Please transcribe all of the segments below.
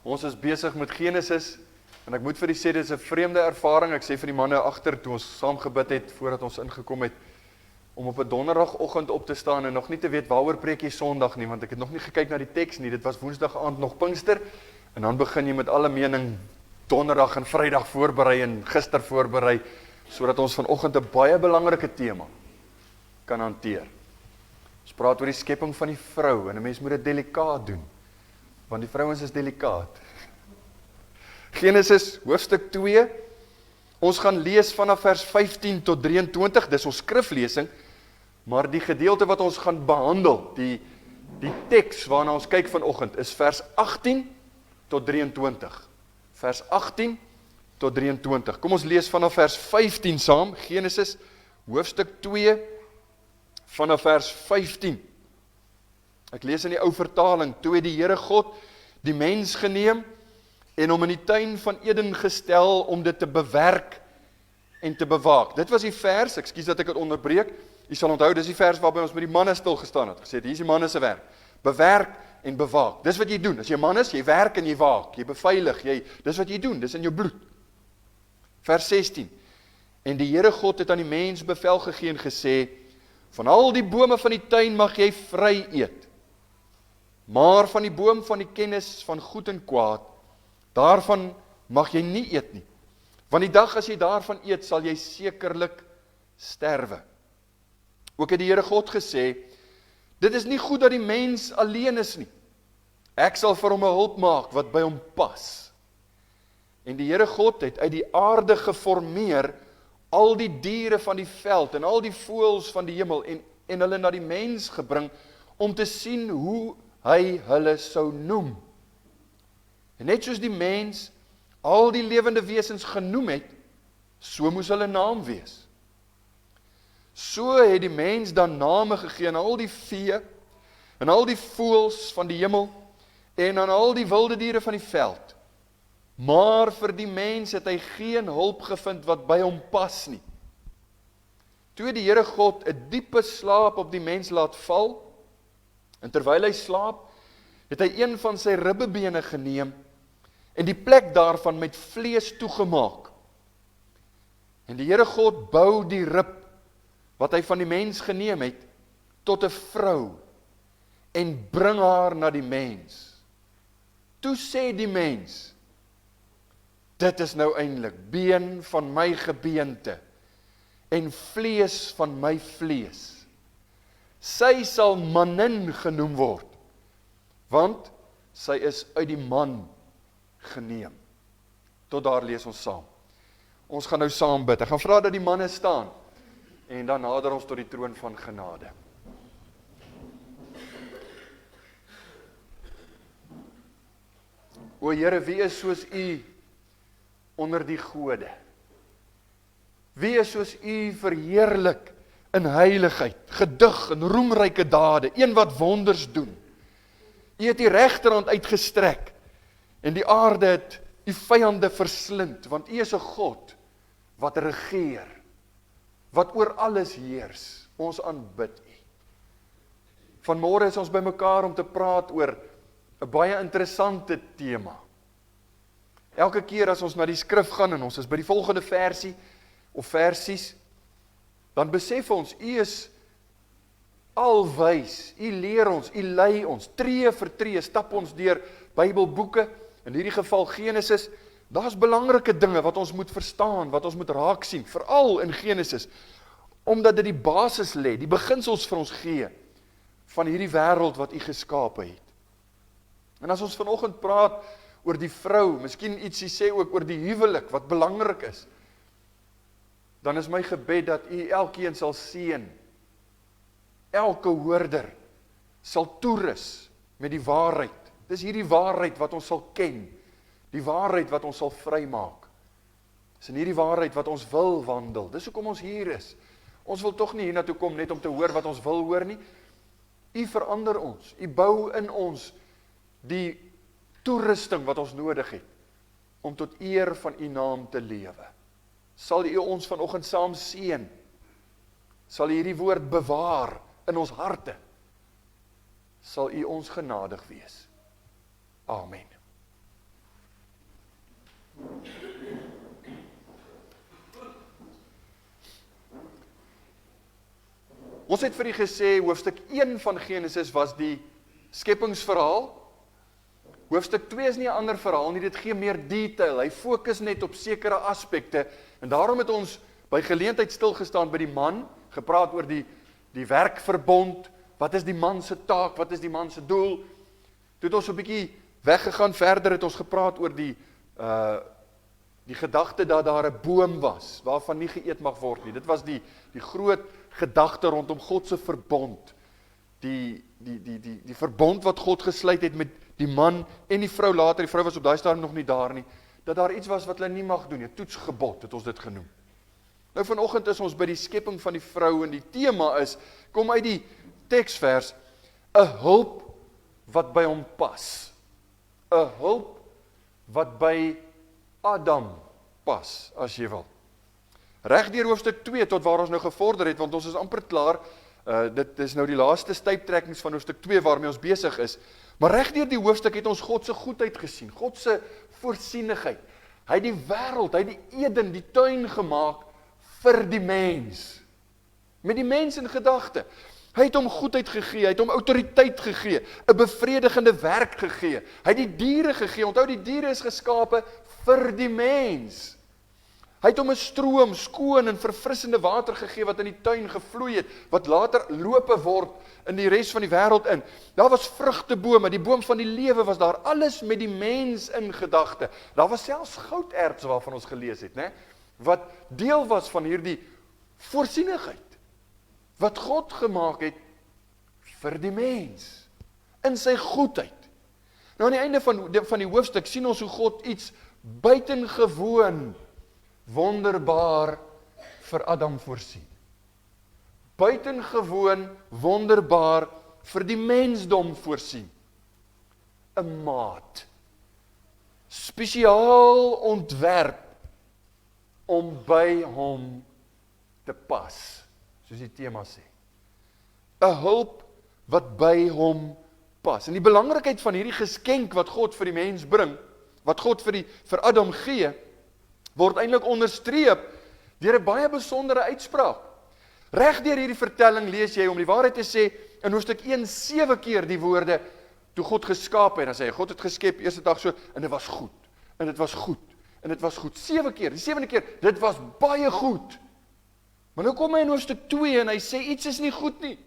Ons is besig met Genesis, en ek moet vir die sê, dit is 'n vreemde ervaring. Ek sê vir die manne agter, toe ons saam gebid het, voordat ons ingekom het, om op 'n donderdagoggend op te staan, en nog nie te weet waaroor preek jy Sondag nie, want ek het nog nie gekyk na die teks nie, dit was Woensdag aand nog Pinkster, en dan begin jy met alle mening, Donderdag en Vrydag voorberei, en gister voorberei, sodat ons vanoggend 'n baie belangrike tema kan hanteer. Ons praat oor die skepping van die vrou, en 'n mens moet dit delikaat doen, want die vrouens is delikaat. Genesis hoofstuk 2, ons gaan lees vanaf vers 15 tot 23, dis ons skriflesing, maar die gedeelte wat ons gaan behandel, die teks waarna ons kyk vanoggend, is vers 18 tot 23. Vers 18 tot 23. Kom ons lees vanaf vers 15 saam, Genesis hoofstuk 2, vanaf vers 15. Ek lees in die ou vertaling, toe het die Here God die mens geneem, en hom in die tuin van Eden gestel, om dit te bewerk en te bewaak. Dit was die vers, ekskuus dat ek het onderbreek, jy sal onthou, dis die vers waarby ons met die manne stil gestaan het, gesê, hier is die manne se werk, bewerk en bewaak, dis wat jy doen, as jy man is, jy werk en jy waak, jy beveilig, dis wat jy doen, dis in jou bloed. Vers 16, en die Here God het aan die mens bevel gegee en gesê, van al die bome van die tuin mag jy vry eet, maar van die boom van die kennis van goed en kwaad, daarvan mag jy nie eet nie, want die dag as jy daarvan eet, sal jy sekerlik sterwe. Ook het die Here God gesê, dit is nie goed dat die mens alleen is nie, ek sal vir hom 'n hulp maak wat by hom pas. En die Here God het uit die aarde geformeer al die diere van die veld en al die voëls van die hemel en hulle na die mens gebring om te sien hoe hy hulle sou noem. En net soos die mens al die lewende wesens genoem het, so moes hulle naam wees. So het die mens dan name gegee aan al die vee en al die voëls van die hemel en aan al die wilde diere van die veld. Maar vir die mens het hy geen hulp gevind wat by hom pas nie. Toe het die Here God 'n diepe slaap op die mens laat val, en terwyl hy slaap, het hy een van sy ribbebene geneem en die plek daarvan met vlees toegemaak. En die Here God bou die rib wat hy van die mens geneem het tot 'n vrou en bring haar na die mens. Toe sê die mens, dit is nou eintlik been van my gebeente en vlees van my vlees. Sy sal manin genoem word, want sy is uit die man geneem. Tot daar lees ons saam. Ons gaan nou saam bid. Ek gaan vra dat die manne staan, en dan nader ons tot die troon van genade. O Here, wie is soos U onder die gode? Wie is soos U verheerlik in heiligheid, gedig en roemryke dade, een wat wonders doen? U het die regterhand uitgestrek, en die aarde het U vyande verslind, want U is 'n God wat regeer, wat oor alles heers. Ons aanbid U. Vanmôre is ons bymekaar om te praat oor 'n baie interessante tema. Elke keer as ons na die skrif gaan en ons is by die volgende versie of versies, dan besef ons, U is alwys, U leer ons, U lei ons, tree vir tree, stap ons deur Bybelboeke, in hierdie geval Genesis, daar's belangrike dinge wat ons moet verstaan, wat ons moet raak sien, veral in Genesis, omdat dit die basis lê, die beginsels vir ons gee, van hierdie wêreld wat U geskape het. En as ons vanoggend praat oor die vrou, miskien ietsie sê ook oor die huwelik, wat belangrik is, dan is my gebed dat U elkeen sal seën, elke hoorder sal toerus met die waarheid. Dis hierdie waarheid wat ons sal ken, die waarheid wat ons sal vrymaak. Dis in hierdie waarheid wat ons wil wandel. Dis hoekom ons hier is. Ons wil tog nie hiernatoe kom net om te hoor wat ons wil hoor nie. U verander ons, U bou in ons die toerusting wat ons nodig het, om tot eer van U naam te lewe. Sal U ons vanoggend saam seën, sal U hierdie woord bewaar in ons harte, sal U ons genadig wees. Amen. Ons het vir u gesê, hoofstuk 1 van Genesis was die skepingsverhaal. Hoofstuk 2 is nie 'n ander verhaal nie, dit gee meer detail. Hy fokus net op sekere aspekte, en daarom het ons by geleentheid stilgestaan by die man, gepraat oor die werkverbond, wat is die man se taak, wat is die man se doel. Toe het ons 'n bietjie weggegaan verder, het ons gepraat oor die gedagte dat daar 'n boom was, waarvan nie geëet mag word nie. Dit was die groot gedagte rondom God se verbond. Die verbond wat God gesluit het met die man en die vrou later, die vrou was op daai stadium nog nie daar nie, dat daar iets was wat hulle nie mag doen nie, 'n toetsgebod het ons dit genoem. Nou vanoggend is ons by die skepping van die vrou, en die tema is, kom uit die teksvers, 'n hulp wat by hom pas. 'n Hulp wat by Adam pas, as jy wil. Reg deur hoofstuk 2 tot waar ons nou gevorder het, want ons is amper klaar, dit is nou die laaste stuiptrekkings van hoofstuk 2 waarmee ons besig is, maar reg deur die hoofstuk het ons God se goedheid gesien, God se voorsienigheid. Hy het die wêreld, hy het die Eden, die tuin gemaak vir die mens, met die mens in gedagte. Hy het hom goedheid gegee, hy het hom autoriteit gegee, 'n bevredigende werk gegee, hy het die diere gegee, onthou die diere is geskape vir die mens. Hy het hom 'n stroom, skoon en verfrissende water gegee wat in die tuin gevloei het, wat later lope word in die res van die wêreld in. Daar was vrugtebome, die boom van die lewe was daar, alles met die mens in gedagte. Daar was selfs gouderts waarvan ons gelees het, né? Wat deel was van hierdie voorsienigheid, wat God gemaak het vir die mens, in sy goedheid. Nou aan die einde van die hoofstuk sien ons hoe God iets buitengewoon wonderbaar vir Adam voorsien. Buitengewoon wonderbaar vir die mensdom voorsien. 'n Maat, spesiaal ontwerp om by hom te pas, soos die tema sê. 'n Hulp wat by hom pas. En die belangrikheid van hierdie geskenk wat God vir die mens bring, wat God vir Adam gee, word eintlik onderstreep deur 'n baie besondere uitspraak. Reg deur hierdie vertelling lees jy, om die waarheid te sê, in hoofstuk 1 7 keer die woorde, toe God geskaap het, dan sê hy, God het geskep eerste dag so, en dit was goed, en dit was goed, en dit was goed. 7 keer, die 7de keer, dit was baie goed. Maar nou kom hy in hoofstuk 2 en hy sê, iets is nie goed nie.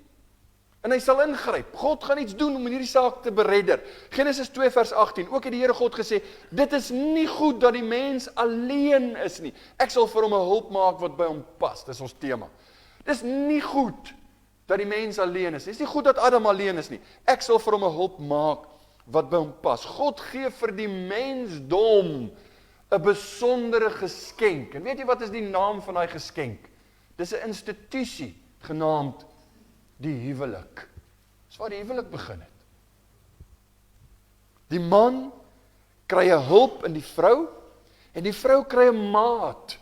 En hy sal ingryp. God gaan iets doen om hierdie saak te beredder. Genesis 2 vers 18, ook het die Here God gesê, dit is nie goed dat die mens alleen is nie. Ek sal vir hom 'n hulp maak wat by hom pas. Dis ons tema. Dis nie goed dat die mens alleen is. Dis nie goed dat Adam alleen is nie. Ek sal vir hom 'n hulp maak wat by hom pas. God gee vir die mensdom 'n besondere geskenk. En weet jy wat is die naam van daai geskenk? Dis 'n institusie genaamd die huwelik. Dis waar die huwelik begin het. Die man kry 'n hulp in die vrou, en die vrou kry 'n maat,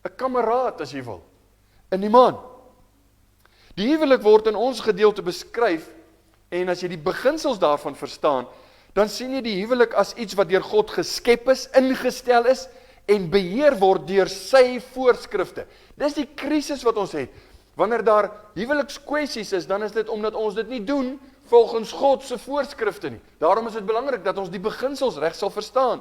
'n kameraad as jy wil, in die man. Die huwelik word in ons gedeelte beskryf, en as jy die beginsels daarvan verstaan, dan sien jy die huwelik as iets wat deur God geskep is, ingestel is, en beheer word deur sy voorskrifte. Dis die krisis wat ons het. Wanneer daar huwelikskwessies is, dan is dit omdat ons dit nie doen volgens God se voorskrifte nie. Daarom is dit belangrik dat ons die beginsels reg sal verstaan.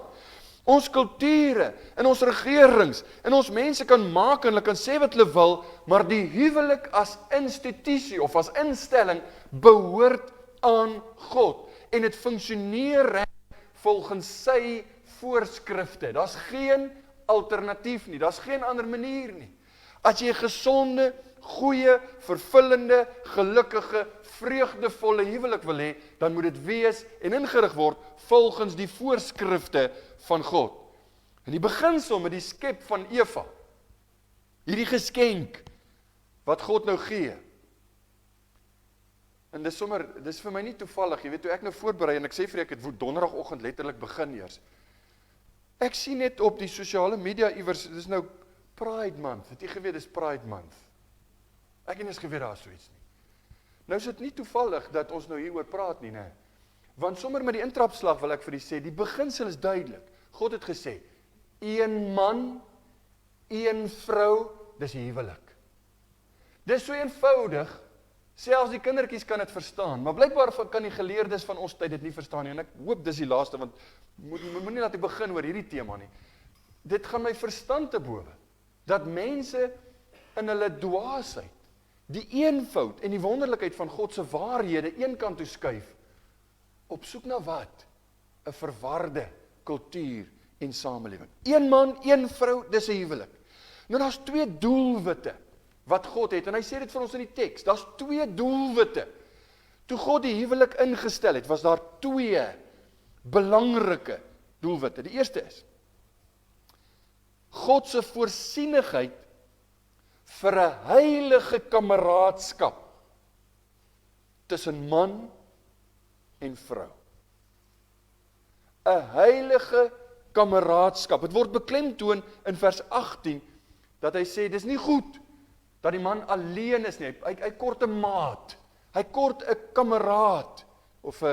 Ons kulture, en ons regerings, en ons mense kan maak en hulle kan sê wat hulle wil, maar die huwelik as institusie of as instelling behoort aan God. En dit funksioneer reg volgens sy voorskrifte. Daar's geen alternatief nie, daar's geen ander manier nie. As jy 'n gesonde, goeie, vervullende, gelukkige, vreugdevolle huwelik wil hê, dan moet dit wees en ingerig word volgens die voorskrifte van God. En die beginsel met die skep van Eva, hierdie geskenk wat God nou gee. En dis vir my nie toevallig, jy weet, toe ek nou voorberei en ek sê vir ek het donderdagoggend letterlik begin eers. Ek sien net op die sosiale media iewers, dis nou Pride Month, het jy geweet dis Pride Month? Ek het nie eens geweet daar is so iets nie. Nou is dit nie toevallig dat ons nou hieroor praat nie, né? Want sommer met die intrapslag wil ek vir u sê, die beginsel is duidelik. God het gesê, een man, een vrou, dis die huwelik. Dis so eenvoudig, selfs die kindertjies kan dit verstaan, maar blykbaar kan die geleerdes van ons tyd dit nie verstaan nie, en ek hoop dis die laaste, want moet nie laat ek begin oor hierdie tema nie. Dit gaan my verstand te bowe, dat mense in hulle dwaasheid, die eenvoud en die wonderlikheid van God se waarhede een kant toe skuif, op soek na wat? 'n verwarde kultuur en samelewing. Een man, een vrou, dis 'n huwelik. Nou daar's twee doelwitte wat God het, en hy sê dit vir ons in die teks, daar's twee doelwitte. Toe God die huwelik ingestel het, was daar twee belangrike doelwitte. Die eerste is, God se voorsienigheid vir 'n heilige kameraadskap tussen man en vrou. 'n heilige kameraadskap. Het word beklemtoon in vers 18, dat hy sê, dis nie goed, dat die man alleen is nie, hy kort 'n maat, hy kort 'n kameraad, of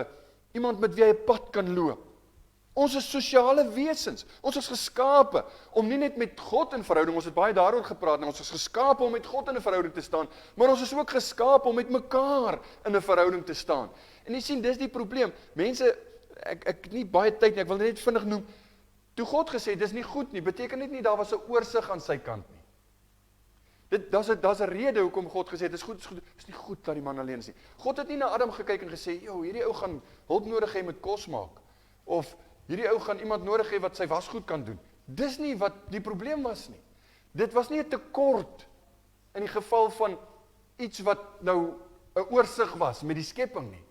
iemand met wie hy 'n pad kan loop. Ons is sosiale wesens, ons is geskape, om nie net met God in verhouding, ons het baie daaroor gepraat, en ons is geskape om met God in 'n verhouding te staan, maar ons is ook geskape om met mekaar in 'n verhouding te staan. En jy sien, dis die probleem, mense, ek nie baie tyd nie, ek wil net vinnig noem, toe God gesê, dis nie goed nie, beteken dit nie, daar was 'n oorsig aan sy kant nie. Daar's 'n rede hoekom God gesê het, dis nie goed dat die man alleen is nie. God het nie na Adam gekyk en gesê, hierdie ou gaan hulp nodig hê met kos maak, of hierdie ou gaan iemand nodig hê wat sy wasgoed kan doen. Dis nie wat die probleem was nie. Dit was nie 'n tekort in die geval van iets wat nou 'n oorsig was met die skepping nie.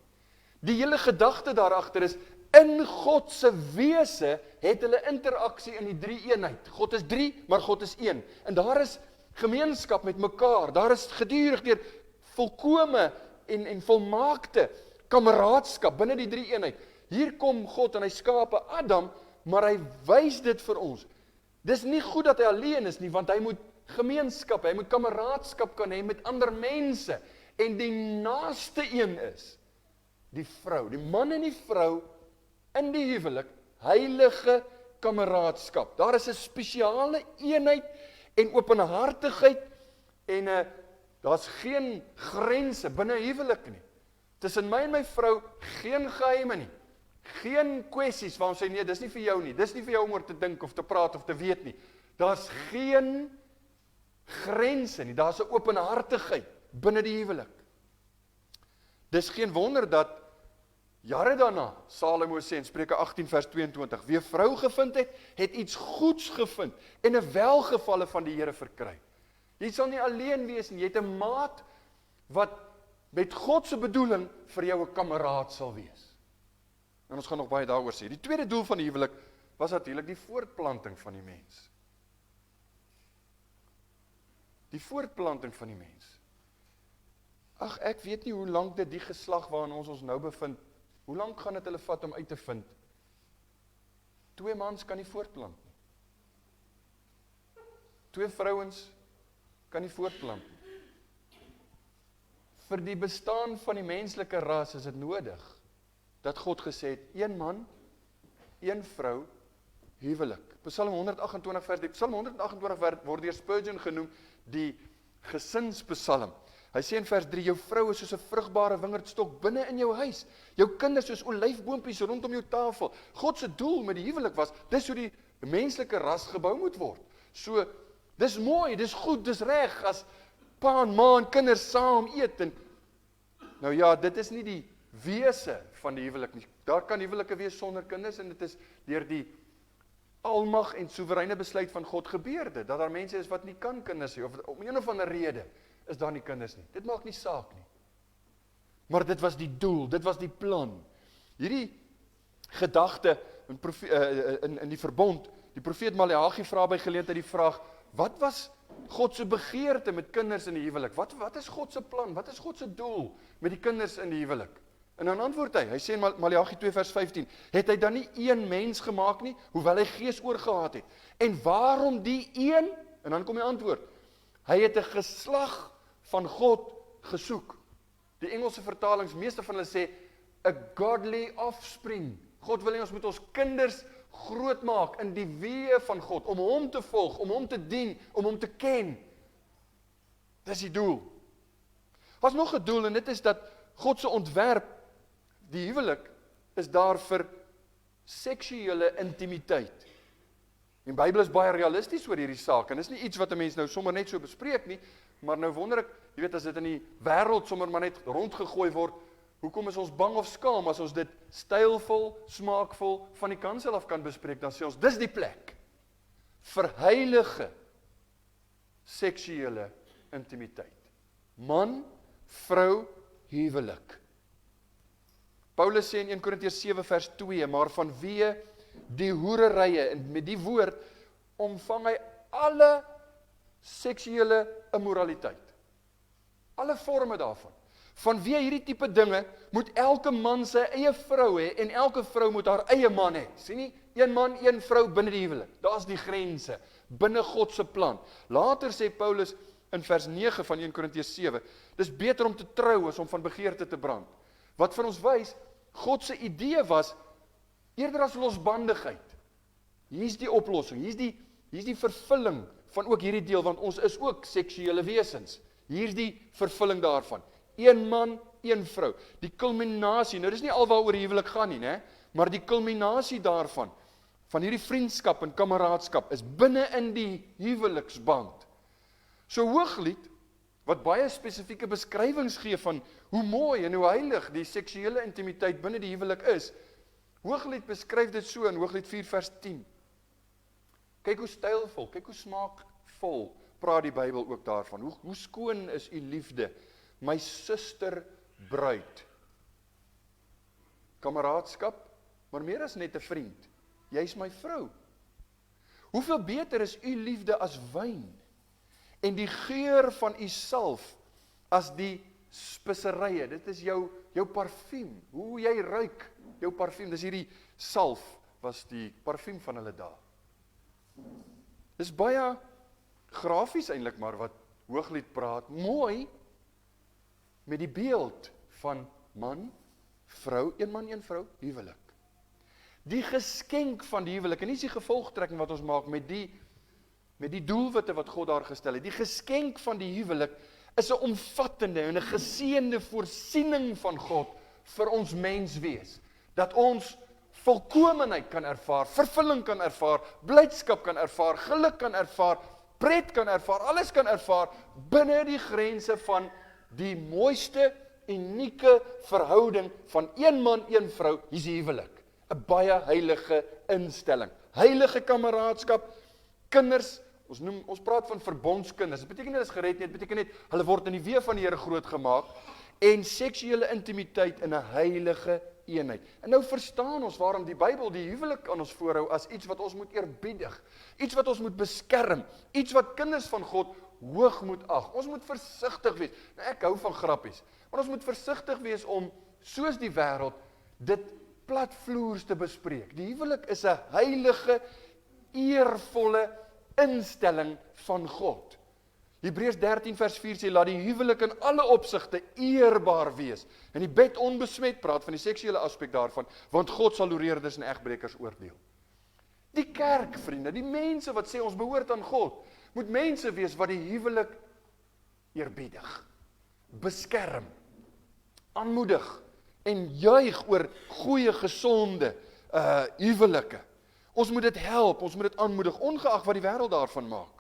Die hele gedagte daarachter is, in God se wese het hulle interaksie in die drie eenheid. God is drie, maar God is een. En daar is gemeenskap met mekaar, daar is gedurig deur volkome en volmaakte kameraadskap binne die drie eenheid. Hier kom God en hy skaap 'n Adam, maar hy wys dit vir ons. Dis nie goed dat hy alleen is nie, want hy moet gemeenskap, hy moet kameraadskap kan hê met ander mense. En die naaste een is die vrou, die man en die vrou in die huwelik, heilige kameraadskap. Daar is 'n spesiale eenheid en openhartigheid en daar's geen grense binne huwelik nie. Tussen my en my vrou geen geheime nie. Geen kwessies waar ons sê nee, dis nie vir jou nie. Dis nie vir jou om oor te dink of te praat of te weet nie. Daar's geen grense nie. Daar's 'n openhartigheid binne die huwelik. Dis geen wonder dat jare daarna Salomo sê in Spreuke 18 vers 22, wie 'n vrou gevind het, het iets goeds gevind en 'n welgevalle van die Here verkry. Jy sal nie alleen wees nie, jy het 'n maat wat met God se bedoeling vir jou 'n kameraad sal wees. En ons gaan nog baie daaroor sê. Die tweede doel van die huwelik was natuurlik die voortplanting van die mens. Die voortplanting van die mens. Ag, ek weet nie hoe lank dit die geslag waarin ons nou bevind, hoe lank gaan dit hulle vat om uit te vind? 2 mans kan nie voortplant nie. 2 vrouens kan nie voortplant nie. Vir die bestaan van die menslike ras is dit nodig dat God gesê het, 1 man, 1 vrou, huwelik. Psalm 128 vers, die Psalm 128 word deur Spurgeon genoem die gesinspsalm. Hy sê in vers 3, jou vrou is soos 'n vrugbare wingerdstok binne in jou huis. Jou kinders soos olyfboompies rondom jou tafel. God se doel met die huwelik was, dis hoe die menslike ras gebou moet word. So, dis mooi, dis goed, dis reg, as pa en ma en kinders saam eet. En, nou ja, dit is nie die wese van die huwelik nie. Daar kan huwelike wees sonder kinders, en dit is deur die almag en soewereine besluit van God gebeurde, dat daar mense is wat nie kan kinders hê, of om een of ander rede is daar nie kinders nie. Dit maak nie saak nie. Maar dit was die doel, dit was die plan. Hierdie gedagte in die verbond, die profeet Maleagi vra by geleentheid die vraag, wat was God se begeerte met kinders in die huwelik? Wat is God se plan? Wat is God se doel met die kinders in die huwelik? En dan antwoord hy sê in Maleagi 2 vers 15, het hy dan nie een mens gemaak nie, hoewel hy gees oorgehad het? En waarom die een? En dan kom die antwoord, hy het 'n geslag van God gesoek. Die Engelse vertalings, meeste van hulle sê, a godly offspring. God wil hê ons moet ons kinders grootmaak in die weë van God, om hom te volg, om hom te dien, om hom te ken. Dis die doel. Daar's nog 'n doel en dit is dat God se ontwerp, die huwelik, is daar vir seksuele intimiteit. Die Bybel is baie realisties oor hierdie saak en dis nie iets wat 'n mens nou sommer net so bespreek nie, maar nou wonder ek, jy weet as dit in die wêreld sommer maar net rondgegooi word, hoekom is ons bang of skaam as ons dit stylvol, smaakvol van die kansel af kan bespreek, dan sê ons dis die plek vir heilige seksuele intimiteit. Man, vrou, huwelik. Paulus sê in 1 Korintiërs 7 vers 2, maar vanweë die hoererye, en met die woord omvang hy alle seksuele immoraliteit. Alle forme daarvan. Vanweë hierdie tipe dinge moet elke man sy eie vrou hê en elke vrou moet haar eie man hê. Sien nie? Een man, een vrou binne die huwelik. Daar's die grense binne God se plan. Later sê Paulus in vers 9 van 1 Korintiërs 7, dis beter om te trou as om van begeerte te brand. Wat vir ons wys, God se idee was eerder as losbandigheid. Hier's die oplossing, hier's die vervulling van ook hierdie deel, want ons is ook seksuele wesens. Hier's die vervulling daarvan. Een man, een vrou. Die kulminasie, nou dis nie alwaaroor die huwelik gaan nie, né? Maar die kulminasie daarvan, van hierdie vriendskap en kameraadskap, is binne in die huweliksband. So Hooglied, wat baie spesifieke beskrywings gee van hoe mooi en hoe heilig die seksuele intimiteit binne die huwelik is, Hooglied beskryf dit so in Hooglied 4 vers 10. Kyk hoe stylvol, kyk hoe smaakvol praat die Bybel ook daarvan. Hoe skoon is u liefde, my suster bruid. Kameraadskap, maar meer as net 'n vriend. Jy's my vrou. Hoeveel beter is u liefde as wyn en die geur van u salf as die speserye. Dit is jou parfuum, hoe jy ruik, jou parfuum, dis hierdie salf, was die parfuum van hulle dae. Dis baie grafies eintlik maar wat Hooglied praat, mooi, met die beeld van man, vrou, een man, een vrou, huwelik. Die geskenk van die huwelik, en nie is die gevolgtrekking wat ons maak met die doelwitte wat God daar gestel het. Die geskenk van die huwelik is 'n omvattende en 'n geseënde voorsiening van God vir ons menswees. Dat ons volkomenheid kan ervaar, vervulling kan ervaar, blydskap kan ervaar, geluk kan ervaar, pret kan ervaar, alles kan ervaar binne die grense van die mooiste, unieke verhouding van een man, een vrou, hier's die huwelik. 'n Baie heilige instelling. Heilige kameraadskap, kinders, ons praat van verbondskinders. Dit beteken nie hulle is gered nie, dit beteken net hulle word in die weë van die Here grootgemaak en seksuele intimiteit in 'n heilige eenheid. En nou verstaan ons waarom die Bybel die huwelik aan ons voorhou as iets wat ons moet eerbiedig, iets wat ons moet beskerm, iets wat kinders van God hoog moet ag. Ons moet versigtig wees. Nou ek hou van grappies, maar ons moet versigtig wees om, soos die wêreld, dit platvloers te bespreek. Die huwelik is 'n heilige, eervolle instelling van God. Hebreërs 13 vers 4 sê, laat die huwelik in alle opsigte eerbaar wees. En die bed onbesmet praat van die seksuele aspek daarvan, want God sal hoereerders en egbrekers oordeel. Die kerk, vriende, die mense wat sê ons behoort aan God, moet mense wees wat die huwelik eerbiedig, beskerm, aanmoedig en juig oor goeie, gesonde huwelike. Ons moet dit help, ons moet dit aanmoedig, ongeag wat die wêreld daarvan maak.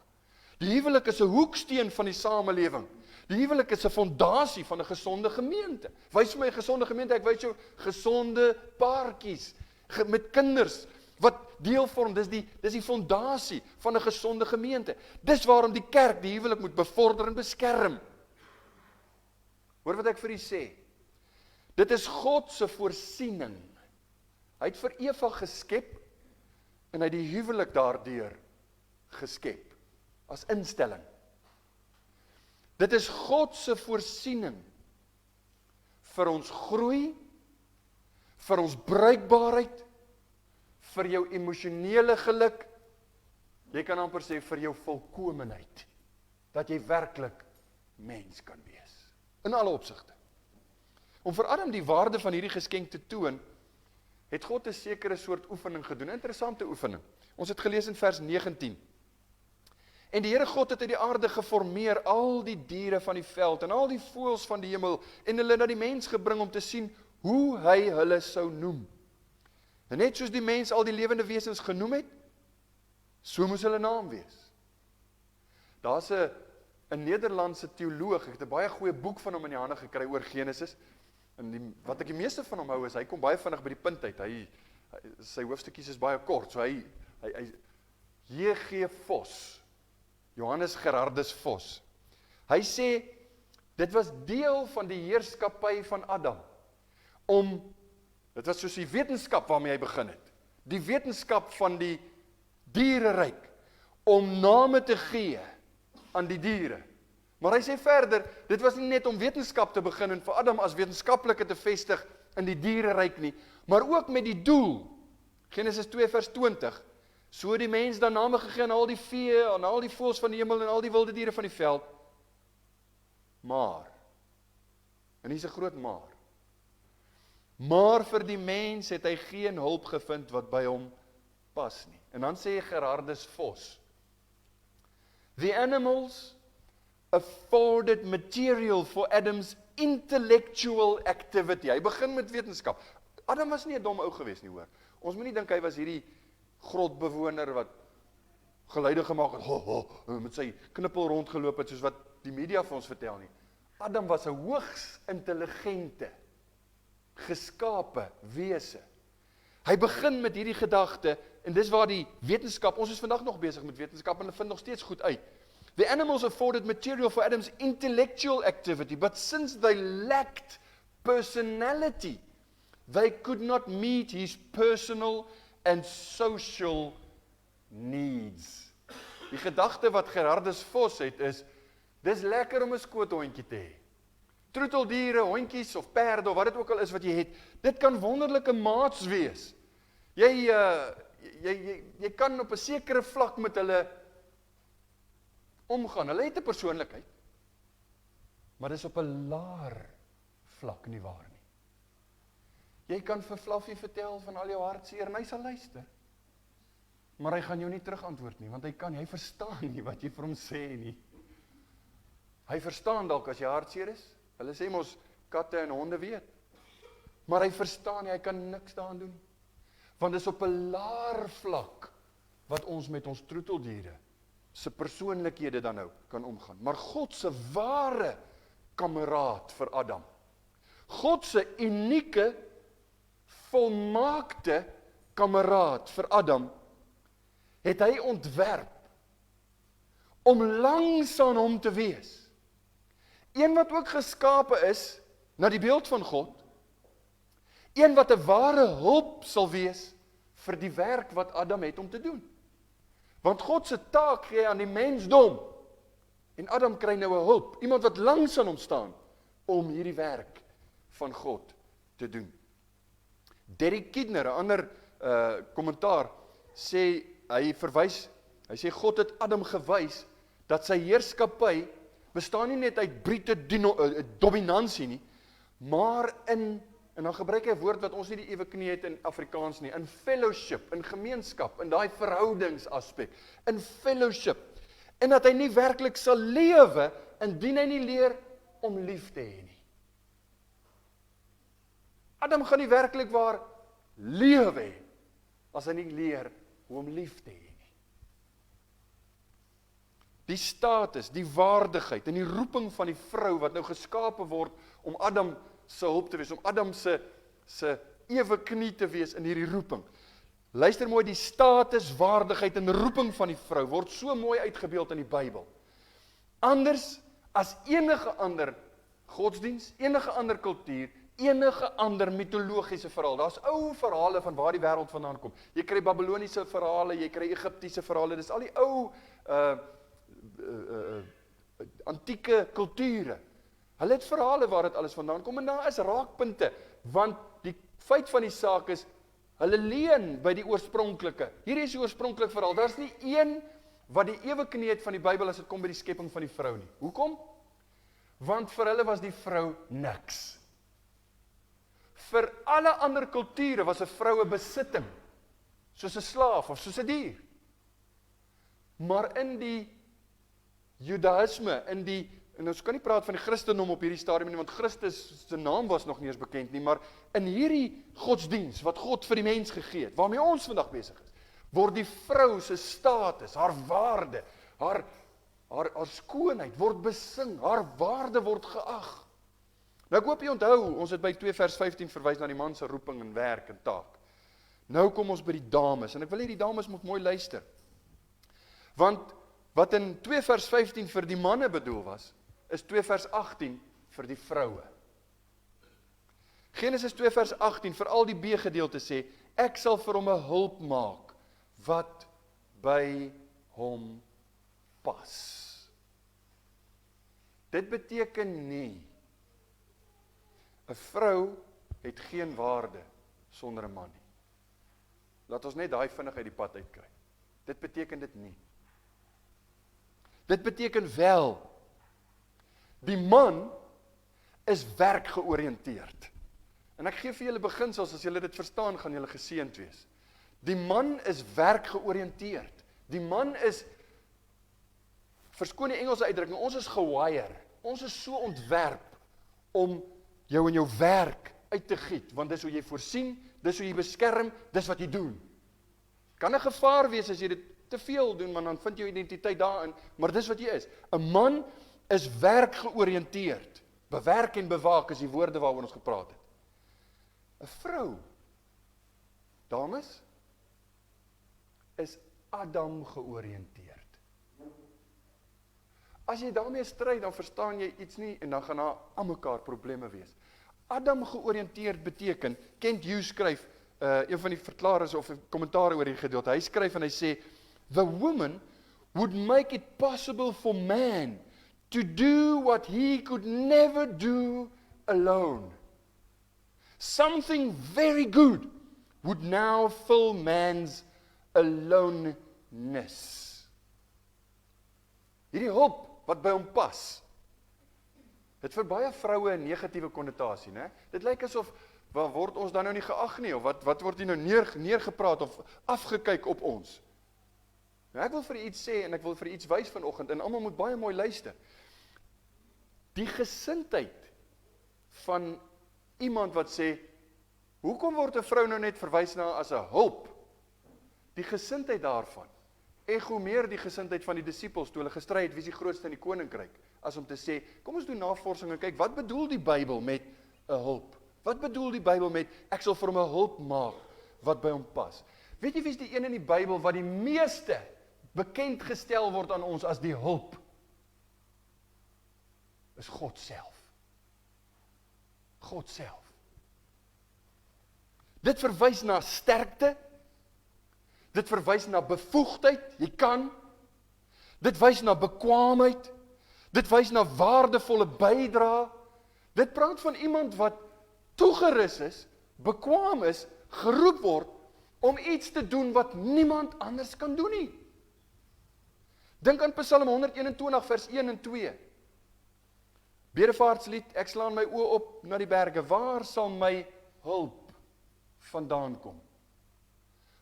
Die huwelik is 'n hoeksteen van die samelewing. Die huwelik is 'n fondasie van 'n gesonde gemeente. Wys my 'n gesonde gemeente, ek wys jou gesonde paartjies met kinders wat deel vorm. Dis die fondasie van 'n gesonde gemeente. Dis waarom die kerk die huwelik moet bevorder en beskerm. Hoor wat ek vir u sê. Dit is God se voorsiening. Hy het vir Eva geskep en hy het die huwelik daardeur geskep as instelling. Dit is God se voorsiening vir ons groei, vir ons bruikbaarheid, vir jou emosionele geluk, jy kan amper sê vir jou volkomenheid, dat jy werklik mens kan wees, in alle opsigte. Om vir Adam die waarde van hierdie geskenk te toon, het God 'n sekere soort oefening gedoen, 'n interessante oefening. Ons het gelees in vers 19. En die Here God het uit die aarde geformeer al die diere van die veld en al die voëls van die hemel en hulle na die mens gebring om te sien hoe hy hulle sou noem. En net soos die mens al die lewende wesens genoem het, so moes hulle naam wees. Daar's 'n Nederlandse teoloog, ek het 'n baie goeie boek van hom in die hande gekry oor Genesis. En wat ek die meeste van hom hou is, hy kom baie vinnig by die punt uit. Sy hoofstukkies is baie kort, so hy J.G. Vos, Johannes Gerardus Vos. Hy sê, dit was deel van die heerskappy van Adam, dit was soos die wetenskap waarmee hy begin het, die wetenskap van die diereryk, om name te gee aan die diere. Maar hy sê verder, dit was nie net om wetenskap te begin en vir Adam as wetenskaplike te vestig in die diereryk nie, maar ook met die doel, Genesis 2 vers 20, so die mens dan name gegee aan al die vee, aan al die voëls van die hemel en al die wilde diere van die veld, maar, en hier is 'n groot maar vir die mens het hy geen hulp gevind wat by hom pas nie. En dan sê Gerardus Vos, the animals afforded material for Adam's intellectual activity. Hy begin met wetenskap. Adam was nie 'n dom ou gewees nie, hoor. Ons moet nie dink hy was hierdie grotbewoner wat geluide gemaak het, met sy knippel rondgeloop het, soos wat die media vir ons vertel nie. Adam was 'n hoogs intelligente, geskape wese. Hy begin met hierdie gedagte, en dis waar die wetenskap, ons is vandag nog besig met wetenskap, en hulle vind nog steeds goed uit. The animals afforded material for Adam's intellectual activity, but since they lacked personality, they could not meet his personal and social needs. Die gedagte wat Gerardus Vos het is, dis lekker om 'n skoothondjie te hê. Troeteldiere, hondjies of perde of wat dit ook al is wat jy het, dit kan wonderlike maats wees. Jy kan op 'n sekere vlak met hulle omgaan. Hulle het 'n persoonlikheid, maar dis op 'n laer vlak nie waar nie. Jy kan vir Fluffy vertel van al jou hartseer en hy sal luister. Maar hy gaan jou nie terug antwoord nie, want hy verstaan nie wat jy vir hom sê nie. Hy verstaan dalk as jy hartseer is. Hulle sê mos katte en honde weet. Maar hy verstaan nie, hy kan niks daaraan doen. Want dis op 'n laer vlak wat ons met ons troeteldiere se persoonlikhede dan nou kan omgaan. Maar God se ware kameraad vir Adam. God se unieke, volmaakte kameraad vir Adam het hy ontwerp om langs aan hom te wees. Een wat ook geskape is na die beeld van God. Een wat 'n ware hulp sal wees vir die werk wat Adam het om te doen. Want God se taak gee aan die mensdom. En Adam kry nou 'n hulp, iemand wat langs aan hom staan om hierdie werk van God te doen. Derek Kidner, 'n ander kommentaar, sê hy sê God het Adam gewys dat sy heerskappy bestaan nie net uit brute dominansie nie, maar en dan gebruik hy 'n woord wat ons nie die ewe knie het in Afrikaans nie, in fellowship, in gemeenskap, in daai verhoudingsaspek, in fellowship, en dat hy nie werklik sal lewe, indien hy nie leer om lief te hê nie. Adam gaan nie werklik waar lewe hê, as hy nie leer hoe om lief te hê nie. Die status, die waardigheid en die roeping van die vrou wat nou geskape word om Adam se hulp te wees, om Adam se ewe knie te wees in hierdie roeping. Luister mooi, die status, waardigheid en roeping van die vrou word so mooi uitgebeeld in die Bybel. Anders as enige ander godsdiens, enige ander kultuur, enige ander mitologiese verhaal. Daar's ou verhale van waar die wêreld vandaan kom. Jy kry Babiloniese verhale, jy kry Egiptiese verhale, dis al die ou antieke kulture. Hulle het verhale waar dit alles vandaan kom, en daar is raakpunte, want die feit van die saak is, hulle leen by die oorspronklike. Hierdie is die oorspronklike verhaal. Daar's nie een wat die ewe knie het van die Bybel as dit kom by die skepping van die vrou nie. Hoekom? Want vir hulle was die vrou niks. Vir alle ander kulture was 'n vrou 'n besitting, soos 'n slaaf of soos 'n dier. Maar in die Judaïsme, en ons kan nie praat van die Christendom op hierdie stadium nie, want Christus se naam was nog nie eens bekend nie, maar in hierdie godsdiens wat God vir die mens gegee het, waarmee ons vandag besig is, word die vrou se status, haar waarde, haar skoonheid word besing, haar waarde word geag. Nou ek hoop jy onthou, ons het by 2 vers 15 verwys na die man se roeping en werk en taak. Nou kom ons by die dames, en ek wil hê die dames moet mooi luister. Want wat in 2 vers 15 vir die manne bedoel was, is 2 vers 18 vir die vroue. Genesis 2 vers 18 vir al die B-gedeelte sê, ek sal vir hom 'n hulp maak wat by hom pas. Dit beteken nie 'n vrou het geen waarde sonder 'n man nie. Laat ons net daai vinnig uit die pad uitkry. Dit beteken dit nie. Dit beteken wel, die man is werkgeoriënteerd. En ek gee vir julle beginsels, as julle dit verstaan, gaan julle geseënd wees. Die man is werkgeoriënteerd. Die man is, verskoon die Engelse uitdrukking, ons is gewire. Ons is so ontwerp om jou in jou werk uit te giet, want dis hoe jy voorsien, dis hoe jy beskerm, dis wat jy doen. Kan 'n gevaar wees as jy dit te veel doen, want dan vind jy jou identiteit daarin, maar dis wat jy is. 'n Man is werkgeoriënteerd. Bewerk en bewaak is die woorde waaroor ons gepraat het. 'n Vrou, dames, is Adam georiënteerd. As jy daarmee stry, dan verstaan jy iets nie, en dan gaan daar aan mekaar probleme wees. Adam georiënteerd beteken, Kent Hughes skryf, een van die verklaarders of kommentaar oor die gedeelte, hy skryf en hy sê, the woman would make it possible for man to do what he could never do alone. Something very good would now fill man's aloneness. Hierdie hulp wat by hom pas, het vir baie vroue 'n negatiewe konnotasie, né? Dit lyk asof, waar word ons dan nou nie geag nie, of wat word hier nou neergepraat of afgekyk op ons? Nou ek wil vir iets sê, en ek wil vir iets wys vanoggend, en almal moet baie mooi luister. Die gesindheid van iemand wat sê, hoekom word 'n vrou nou net verwys na as 'n hulp? Die gesindheid daarvan, echo meer die gesindheid van die disippels, toe hulle gestry het, wie is die grootste in die koninkryk, as om te sê, kom ons doen navorsing en kyk, wat bedoel die Bybel met 'n hulp? Wat bedoel die Bybel met, ek sal vir hom 'n hulp maak, wat by hom pas? Weet jy wie is die een in die Bybel, wat die meeste bekend gestel word aan ons as die hulp? Is God self. God self. Dit verwys na sterkte, dit verwys na bevoegdheid, jy kan, dit wys na bekwaamheid, dit wys na waardevolle bydrae, dit praat van iemand wat toegerus is, bekwaam is, geroep word, om iets te doen wat niemand anders kan doen nie. Dink aan Psalm 121 vers 1 en 2. Bedevaartslied, ek slaan my oë op na die berge, waar sal my hulp vandaan kom?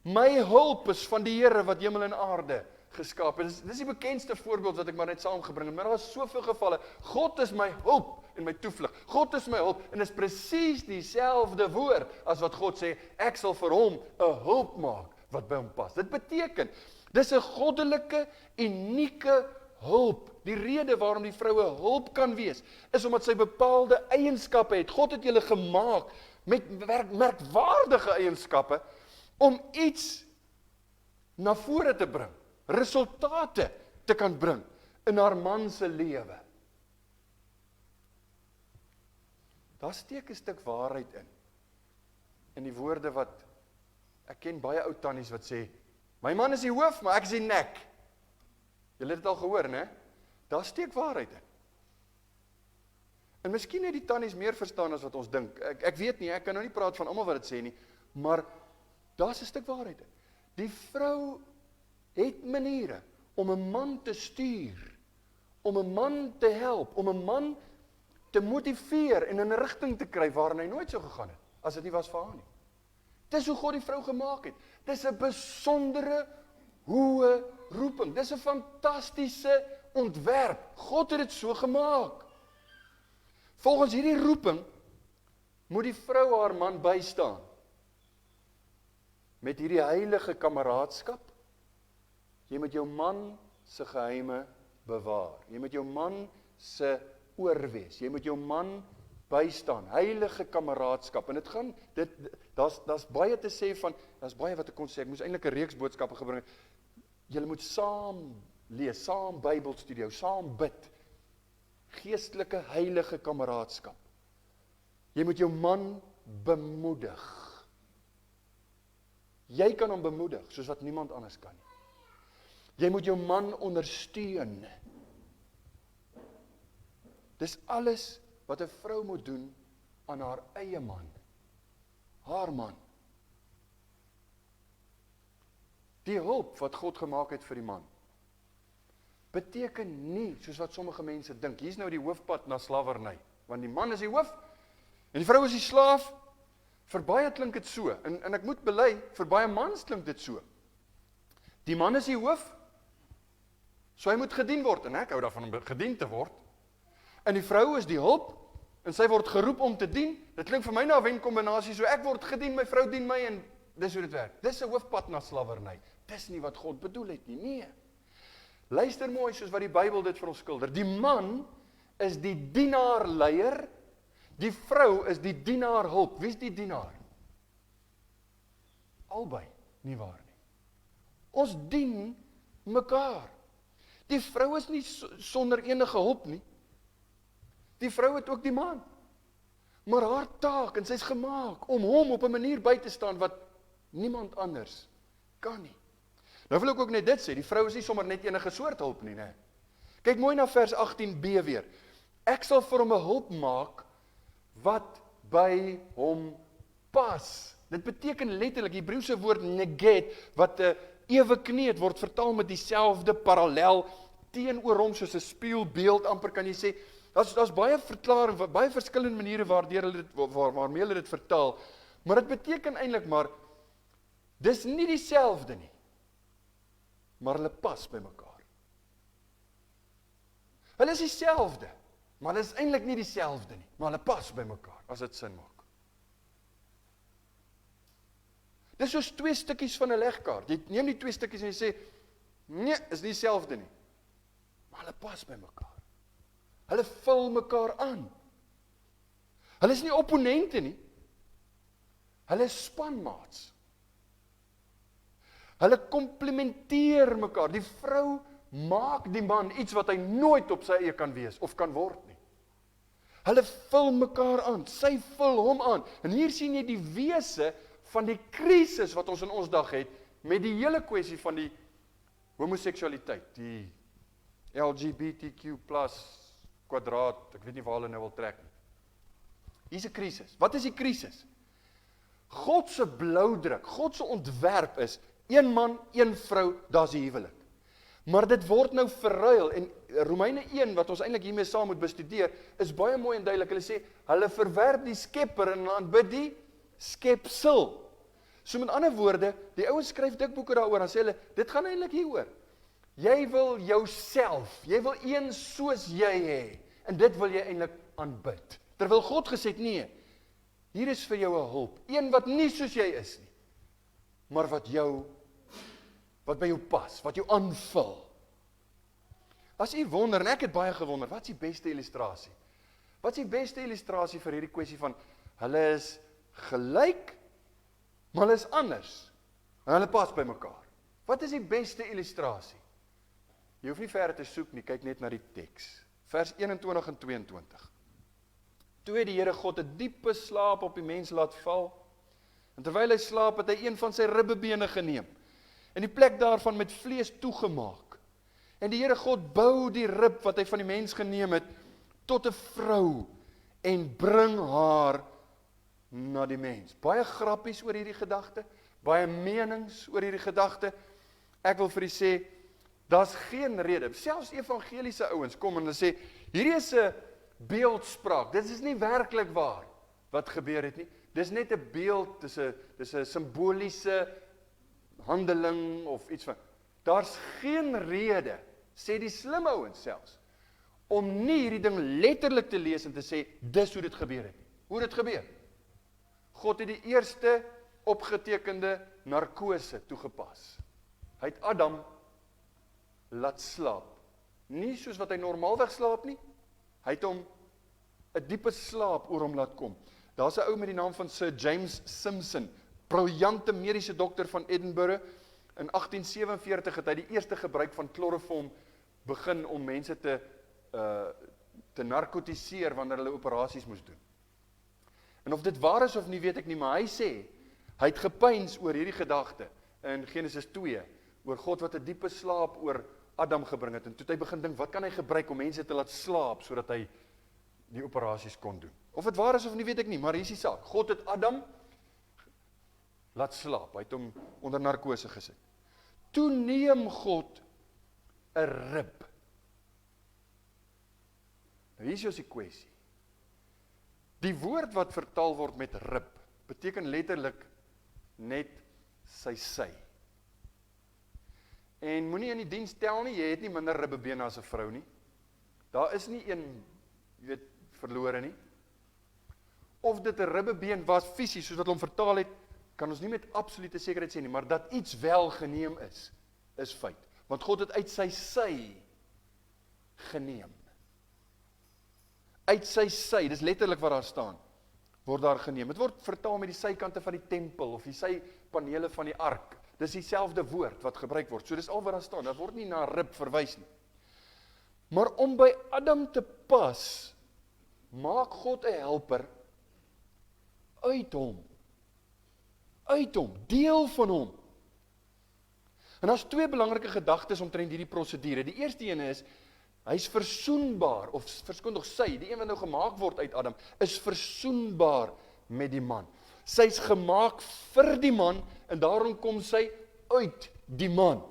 My hulp is van die Here wat hemel en aarde geskaap het. Dis die bekendste voorbeeld wat ek maar net saamgebring het, maar daar is soveel gevalle. God is my hulp en my toevlug. God is my hulp, en is presies dieselfde woord as wat God sê, ek sal vir hom 'n hulp maak wat by hom pas. Dit beteken, dis 'n goddelike, unieke hulp. Die rede waarom die vroue hulp kan wees, is omdat sy bepaalde eienskappe het. God het julle gemaak met merkwaardige eienskappe om iets na vore te bring, resultate te kan bring in haar man se lewe. Daar steek 'n stuk waarheid in die woorde wat, ek ken baie ou tannies wat sê, my man is die hoof, maar ek is die nek. Julle het dit al gehoor, né? Daar steek waarheid in. En miskien het die tannies meer verstaan as wat ons dink. Ek weet nie, ek kan nou nie praat van almal wat dit sê nie, maar daar's 'n stuk waarheid in. Die vrou het maniere om 'n man te stuur, om 'n man te help, om 'n man te motiveer en in 'n rigting te kry waarin hy nooit sou gegaan het, as dit nie was vir haar nie. Dis hoe God die vrou gemaak het. Dis 'n besondere, hoë roeping. Dis 'n fantastiese ontwerp. God het dit so gemaak. Volgens hierdie roeping moet die vrou haar man bystaan. Met hierdie heilige kameraadskap. Jy moet jou man se geheime bewaar. Jy moet jou man se oor wees. Jy moet jou man bystaan. Heilige kameraadskap. En dit gaan, daar's baie te sê van, daar's baie wat ek kon sê. Ek moes eintlik 'n reeks boodskappe gebring. Julle moet saam lees, saam Bybelstudie hou, saam bid. Geestelike, heilige kameraadskap. Jy moet jou man bemoedig. Jy kan hom bemoedig, soos wat niemand anders kan nie. Jy moet jou man ondersteun. Dis alles wat 'n vrou moet doen aan haar eie man. Haar man. Die hulp wat God gemaak het vir die man, beteken nie, soos wat sommige mense dink, hier's nou die hoofpad na slawerny, want die man is die hoof, en die vrou is die slaaf. Vir baie klink dit so, en ek moet bely, vir baie mans klink dit so. Die man is die hoof, so hy moet gedien word, en ek hou daarvan om gedien te word. En die vrou is die hulp, en sy word geroep om te dien. Dit klink vir my na 'n wenkombinasie, so ek word gedien, my vrou dien my, en dis hoe dit werk. Dis 'n hoofpad na slawerny. Dis nie wat God bedoel het nie, nee. Luister mooi soos wat die Bybel dit vir ons skilder. Die man is die dienaar-leier, die vrou is die dienaar-hulp. Wie is die dienaar? Albei, nie waar nie. Ons dien mekaar. Die vrou is nie sonder enige hulp nie. Die vrou het ook die man. Maar haar taak, en sy is gemaak om hom op 'n manier by te staan wat niemand anders kan nie. Nou wil ek ook net dit sê, die vrou is nie sommer net enige soort hulp nie, né? Kyk mooi na vers 18b weer. Ek sal vir hom 'n hulp maak wat by hom pas. Dit beteken letterlik, die Hebreëse woord neget, wat ewe kneed word vertaal met dieselfde parallel teenoor hom soos 'n spieelbeeld, amper kan jy sê. Daar's baie verklaring, baie verskillende maniere waarmee hulle dit vertaal, maar dit beteken eintlik maar, dis nie dieselfde nie, maar hulle pas by mekaar. Hulle is dieselfde, maar hulle is eintlik nie dieselfde nie, maar hulle pas by mekaar, as dit sin maak. Dis soos 2 stukkies van 'n legkaart. Jy neem die 2 stukkies en jy sê, nee, is nie dieselfde nie, maar hulle pas by mekaar. Hulle vul mekaar aan. Hulle is nie opponente nie. Hulle is spanmaats. Hulle komplementeer mekaar. Die vrou maak die man iets wat hy nooit op sy eie kan wees of kan word nie. Hulle vul mekaar aan. Sy vul hom aan. En hier sien jy die wese van die krisis wat ons in ons dag het met die hele kwessie van die homoseksualiteit, die LGBTQ+ kwadraat, ek weet nie waar hulle nou wil trek nie. Hier's 'n krisis. Wat is die krisis? God se bloudruk, God se ontwerp is, een man, een vrou, daar's die huwelik. Maar dit word nou verruil, en Romeine 1, wat ons eintlik hiermee saam moet bestudeer, is baie mooi en duidelik. Hulle sê, hulle verwerp die skepper en aanbid die skepsel. So met ander woorde, die ouens skryf dik boeke daaroor, dan sê hulle, dit gaan eintlik hieroor. Jy wil jouself, jy wil een soos jy hê, en dit wil jy eintlik aanbid. Terwyl God gesê het, nee, hier is vir jou 'n hulp, een wat nie soos jy is nie, maar wat by jou pas, wat jou aanvul. As jy wonder, en ek het baie gewonder, wat is die beste illustrasie? Wat is die beste illustrasie vir hierdie kwessie van, hulle is gelyk, maar hulle is anders, en hulle pas by mekaar. Wat is die beste illustrasie? Jy hoef nie verder te soek nie, kyk net na die teks. Vers 21 en 22. Toe het die Here God 'n diepe slaap op die mens laat val, en terwyl hy slaap, het hy een van sy ribbebene geneem, en die plek daarvan met vlees toegemaak. En die Here God bou die rib wat hy van die mens geneem het, tot 'n vrou, en bring haar na die mens. Baie grappies oor hierdie gedagte, baie menings oor hierdie gedagte. Ek wil vir u sê, daar's geen rede, selfs evangeliese ouens kom en hulle sê, hierdie is 'n beeldspraak, dit is nie werklik waar wat gebeur het nie, dis net 'n beeld, dis 'n simboliese handeling of iets van, daar's geen rede, sê die slim ouens selfs, om nie hierdie ding letterlik te lees en te sê, dis hoe dit gebeur het. Hoe dit gebeur? God het die eerste opgetekende narkose toegepas. Hy het Adam laat slaap. Nie soos wat hy normaalweg slaap nie. Hy het hom 'n diepe slaap oor hom laat kom. Daar's 'n ou met die naam van Sir James Simpson, briljante mediese dokter van Edinburgh. In 1847 het hy die eerste gebruik van chloroform begin om mense te narkotiseer wanneer hulle operasies moes doen. En of dit waar is of nie, weet ek nie, maar hy sê, hy het gepeins oor hierdie gedagte in Genesis 2, oor God wat 'n diepe slaap oor Adam gebring het, en toe het hy begin dink, wat kan hy gebruik om mense te laat slaap, sodat hy die operasies kon doen. Of dit waar is of nie, weet ek nie, maar hier is die saak. God het Adam laat slaap, hy het hom onder narkose gesit. Toe neem God 'n rib. Nou hier is jou die kwessie. Die woord wat vertaal word met rib, beteken letterlik net sy. En moenie in die diens tel nie, jy het nie minder ribbebene as 'n vrou nie. Daar is nie een, jy weet, verlore nie. Of dit 'n ribbebeen was fisies, soos wat hom vertaal het, kan ons nie met absolute sekerheid sê nie, maar dat iets wel geneem is feit. Want God het uit sy geneem. Uit sy, dis letterlik wat daar staan, word daar geneem. Het word vertaal met die sykante van die tempel, of die sypanele van die ark. Dis dieselfde woord wat gebruik word. So dis al wat daar staan, daar word nie na rib verwys nie. Maar om by Adam te pas, maak God 'n helper uit hom, deel van hom. En daar's twee belangrike gedagtes omtrent hierdie prosedure. Die eerste een is, hy's versoenbaar, of verskoon tog sy, die een wat nou gemaak word uit Adam, is versoenbaar met die man. Sy's gemaak vir die man, en daarom kom sy uit die man.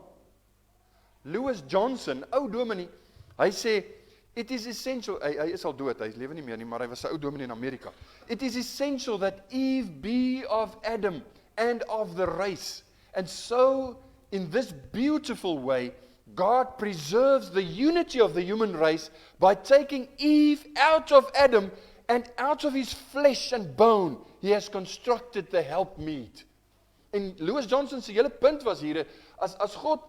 Lewis Johnson, ou dominee, hy sê, it is essential, hy is al dood, hy lewe nie meer nie, maar hy was 'n ou dominee in Amerika. It is essential that Eve be of Adam and of the race. And so, in this beautiful way, God preserves the unity of the human race by taking Eve out of Adam and out of his flesh and bone. He has constructed the helpmeet. En Lewis Johnson se hele punt was hier, as God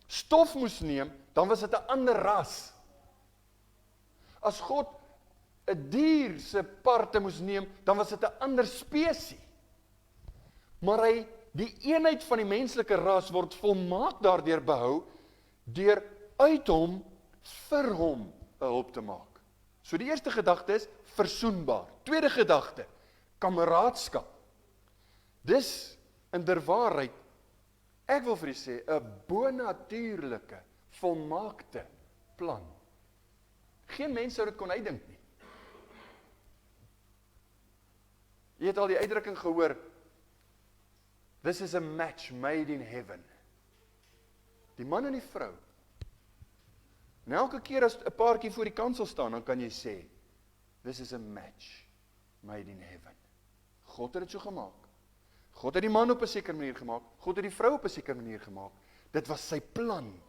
stof moes neem, dan was dit 'n ander ras. As God 'n dier se parte moes neem, dan was dit 'n ander spesie. Maar die eenheid van die menslike ras word volmaak daardeur behou, deur uit hom, vir hom 'n hulp te maak. So die eerste gedagte is versoenbaar. Tweede gedagte, kameraadskap. Dis inderwaarheid, ek wil vir u sê, 'n bonatuurlike, volmaakte plan. Geen mens sou dit kon uitdink nie. Jy het al die uitdrukking gehoor, this is a match made in heaven. Die man en die vrou. En elke keer as 'n paartjie voor die kansel staan, dan kan jy sê, this is a match made in heaven. God het dit so gemaak. God het die man op 'n sekere manier gemaak, God het die vrou op 'n sekere manier gemaak. Dit was sy plan,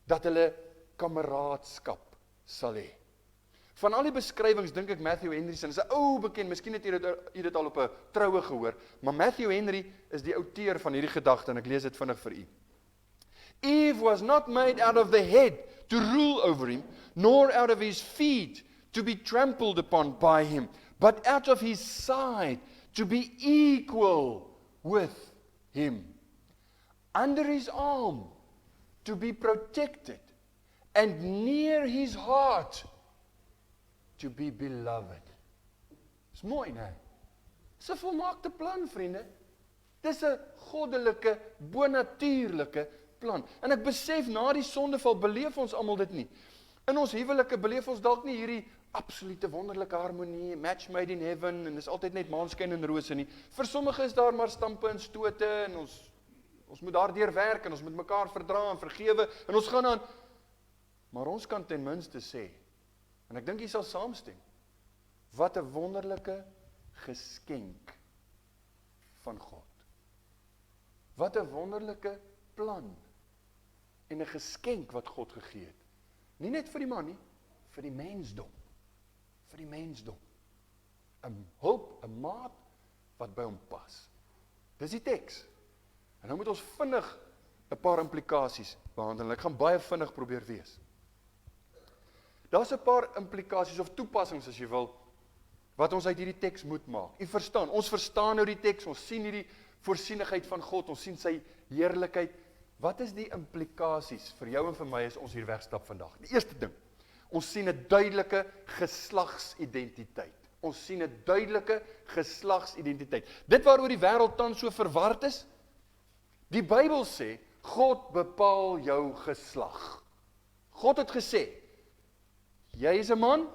dat hulle kameraadskap sal hê. Van al die beskrywings dink ek Matthew Henry, is 'n ou bekend, miskien het jy dit al op 'n troue gehoor, maar Matthew Henry is die outeur van hierdie gedagte, en ek lees dit vinnig vir u. Eve was not made out of the head to rule over him, nor out of his feet to be trampled upon by him, but out of his side to be equal with him, under his arm to be protected, and near his heart to be beloved. Dis mooi, né? Dis 'n volmaakte plan, vriende. Dis 'n goddelike, bonatuurlike plan. En ek besef, na die sondeval beleef ons almal dit nie. In ons huwelike beleef ons dalk nie hierdie absolute wonderlike harmonie, match made in heaven, en dis altyd net maanskyn en rose nie. Vir sommige is daar maar stampe en stote, en ons moet daardeur werk, en ons moet mekaar verdra en vergewe, en ons gaan aan. Maar ons kan ten minste sê, en ek dink jy sal saamstem, wat 'n wonderlike geskenk van God. Wat 'n wonderlike plan en 'n geskenk wat God gegee het Nie net vir die man nie, vir die mensdom. Vir die mensdom. 'n hulp, 'n maat wat by hom pas. Dis die teks. En nou moet ons vinnig 'n paar implikasies behandel. Ek gaan baie vinnig probeer wees. Daar's 'n paar implikasies of toepassings as jy wil, wat ons uit hierdie teks moet maak. U verstaan, ons verstaan nou die teks, ons sien hierdie voorsienigheid van God, ons sien sy heerlikheid. Wat is die implikasies vir jou en vir my as ons hier wegstap vandag? Die eerste ding, ons sien 'n duidelike geslagsidentiteit. Ons sien 'n duidelike geslagsidentiteit. Dit waaroor die wêreld tans so verward is, die Bybel sê, God bepaal jou geslag. God het gesê, jy is 'n man,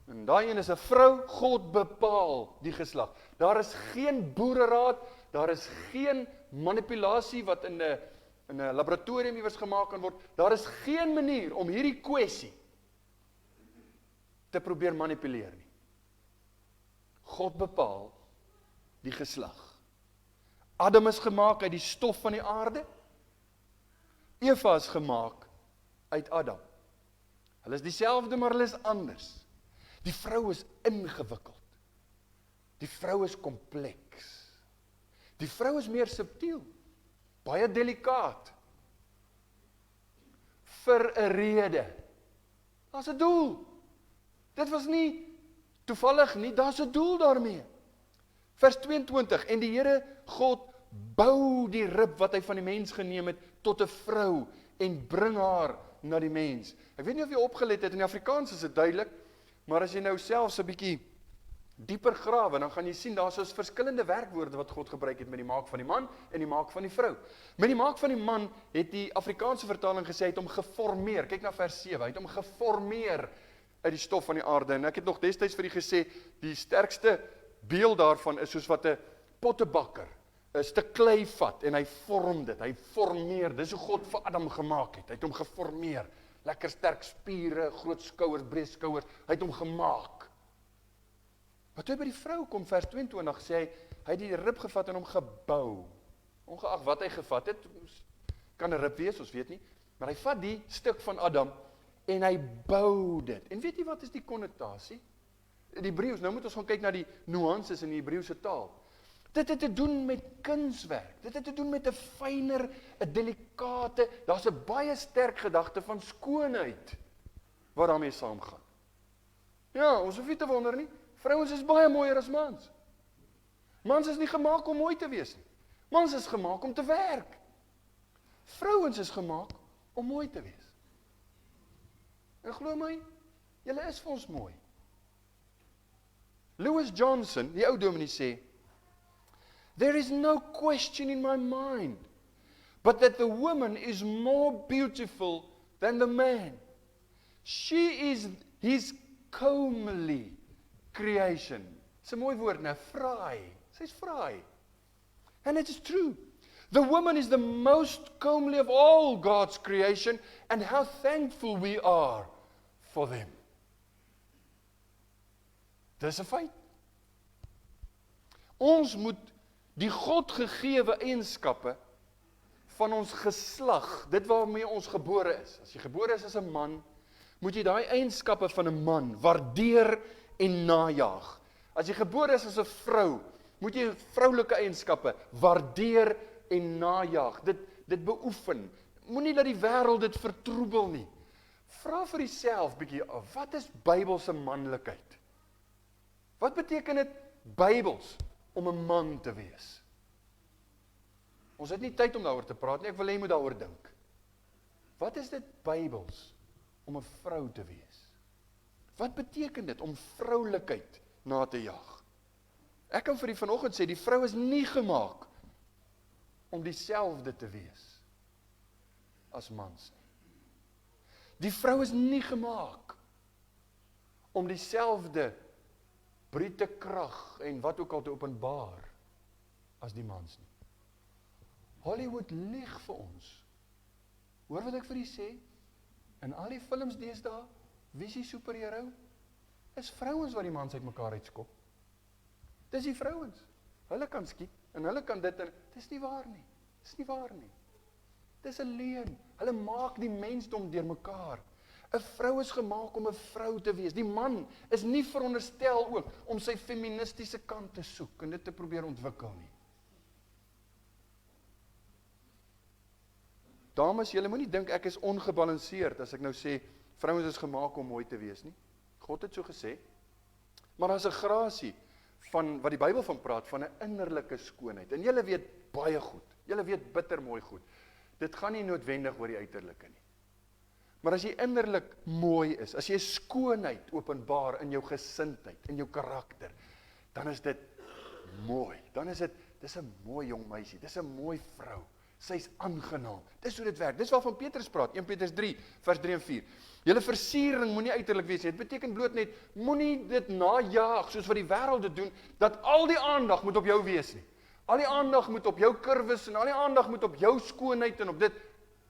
en daai een is 'n vrou, God bepaal die geslag. Daar is geen boereraad, daar is geen manipulasie wat in 'n laboratorium iewers gemaak kan word. Daar is geen manier om hierdie kwessie te probeer manipuleer nie. God bepaal die geslag. Adam is gemaak uit die stof van die aarde. Eva is gemaak uit Adam. Hulle is dieselfde, maar hulle is anders. Die vrou is ingewikkeld. Die vrou is kompleks. Die vrou is meer subtiel, baie delikaat. Vir 'n rede. Daar's 'n doel. Dit was nie toevallig nie, daar's 'n doel daarmee. Vers 22, en die Here God bou die rib wat hy van die mens geneem het tot 'n vrou en bring haar na die mens. Ek weet nie of jy opgelet het, in Afrikaans is dit duidelik, maar as jy nou selfs 'n bietjie dieper grawe, dan gaan jy sien daar's soos verskillende werkwoorde wat God gebruik het met die maak van die man en die maak van die vrou. Met die maak van die man het die Afrikaanse vertaling gesê, hy het hom geformeer. Kyk na vers 7, hy het hom geformeer uit die stof van die aarde. En ek het nog destyds vir u gesê, die sterkste beeld daarvan is soos wat 'n pottebakker 'n stuk klei vat en hy vorm dit, hy formeer. Dis hoe God vir Adam gemaak het. Hy het hom geformeer. Lekker sterk spiere, groot skouers, breë skouers. Hy het hom gemaak. Maar toe by die vrou kom, vers 22, sê hy het die rib gevat en hom gebou. Ongeag wat hy gevat het, kan 'n rib wees, ons weet nie, maar hy vat die stuk van Adam en hy bou dit. En weet jy wat is die konnotasie? Die Hebreëus, nou moet ons gaan kyk na die nuances in die Hebreëse taal. Dit het te doen met kunswerk. Dit het te doen met 'n fyner, 'n delikate, daar's 'n baie sterk gedagte van skoonheid wat daarmee saamgaan. Ja, ons hoef nie te wonder nie. Vrouens is baie mooier as mans. Mans is nie gemaak om mooi te wees nie. Mans is gemaak om te werk. Vrouens is gemaak om mooi te wees. En glo my, julle is vir ons mooi. Lewis Johnson, die ou dominee sê, there is no question in my mind, but that the woman is more beautiful than the man. She is his comely creation. It's 'n mooi woord, né? Fraai. Sy's fraai. And it is true. The woman is the most comely of all God's creation, and how thankful we are for them. Dis 'n feit. Ons moet die God gegewe eienskappe van ons geslag, dit waarmee ons gebore is. As jy gebore is as 'n man, moet jy daai eienskappe van 'n man waardeer en najaag. As jy gebore is as 'n vrou, moet jy vroulike eienskappe waardeer en najaag. Dit beoefen. Moenie dat die wêreld dit vertroebel nie. Vra vir jouself bietjie af, wat is Bybelse manlikheid? Wat beteken dit Bybels om 'n man te wees? Ons het nie tyd om daaroor te praat nie, ek wil hê jy moet daaroor dink. Wat is dit Bybels om 'n vrou te wees? Wat beteken dit om vroulikheid na te jag? Ek kan vir u vanoggend sê, die vrou is nie gemaak om dieselfde te wees as mans nie. Die vrou is nie gemaak om dieselfde brute krag en wat ook al te openbaar as die mans nie. Hollywood lieg vir ons. Hoor wat ek vir u sê? In al die films deesdae, wie is die superhero? Is vrouens wat die mans uitmekaar uitskop. Dis die vrouens. Hulle kan skiet en hulle kan dit en dis nie waar nie. Dis nie waar nie. Dis 'n leuen. Hulle maak die mensdom deurmekaar. 'n vrou is gemaak om 'n vrou te wees. Die man is nie veronderstel ook om sy feministiese kant te soek en dit te probeer ontwikkel nie. Dames, julle moenie dink ek is ongebalanseerd as ek nou sê, vrouens is gemaak om mooi te wees nie. God het so gesê. Maar daar's 'n grasie van wat die Bybel van praat, van 'n innerlike skoonheid. En julle weet baie goed. Julle weet bitter mooi goed. Dit gaan nie noodwendig oor die uiterlike nie. Maar as jy innerlik mooi is, as jy skoonheid openbaar in jou gesindheid, in jou karakter, dan is dit mooi. Dan is dis 'n mooi jong meisie, dis 'n mooi vrou. Sy's aangenaam. Dis hoe dit werk. Dis waarvan Petrus praat, 1 Petrus 3, vers 3 en 4. Julle versiering moenie uiterlik wees nie. Dit beteken bloot net, moenie dit najaag, soos wat die wêreld dit doen, dat al die aandag moet op jou wees nie. Al die aandag moet op jou kurwes en al die aandag moet op jou skoonheid en op dit.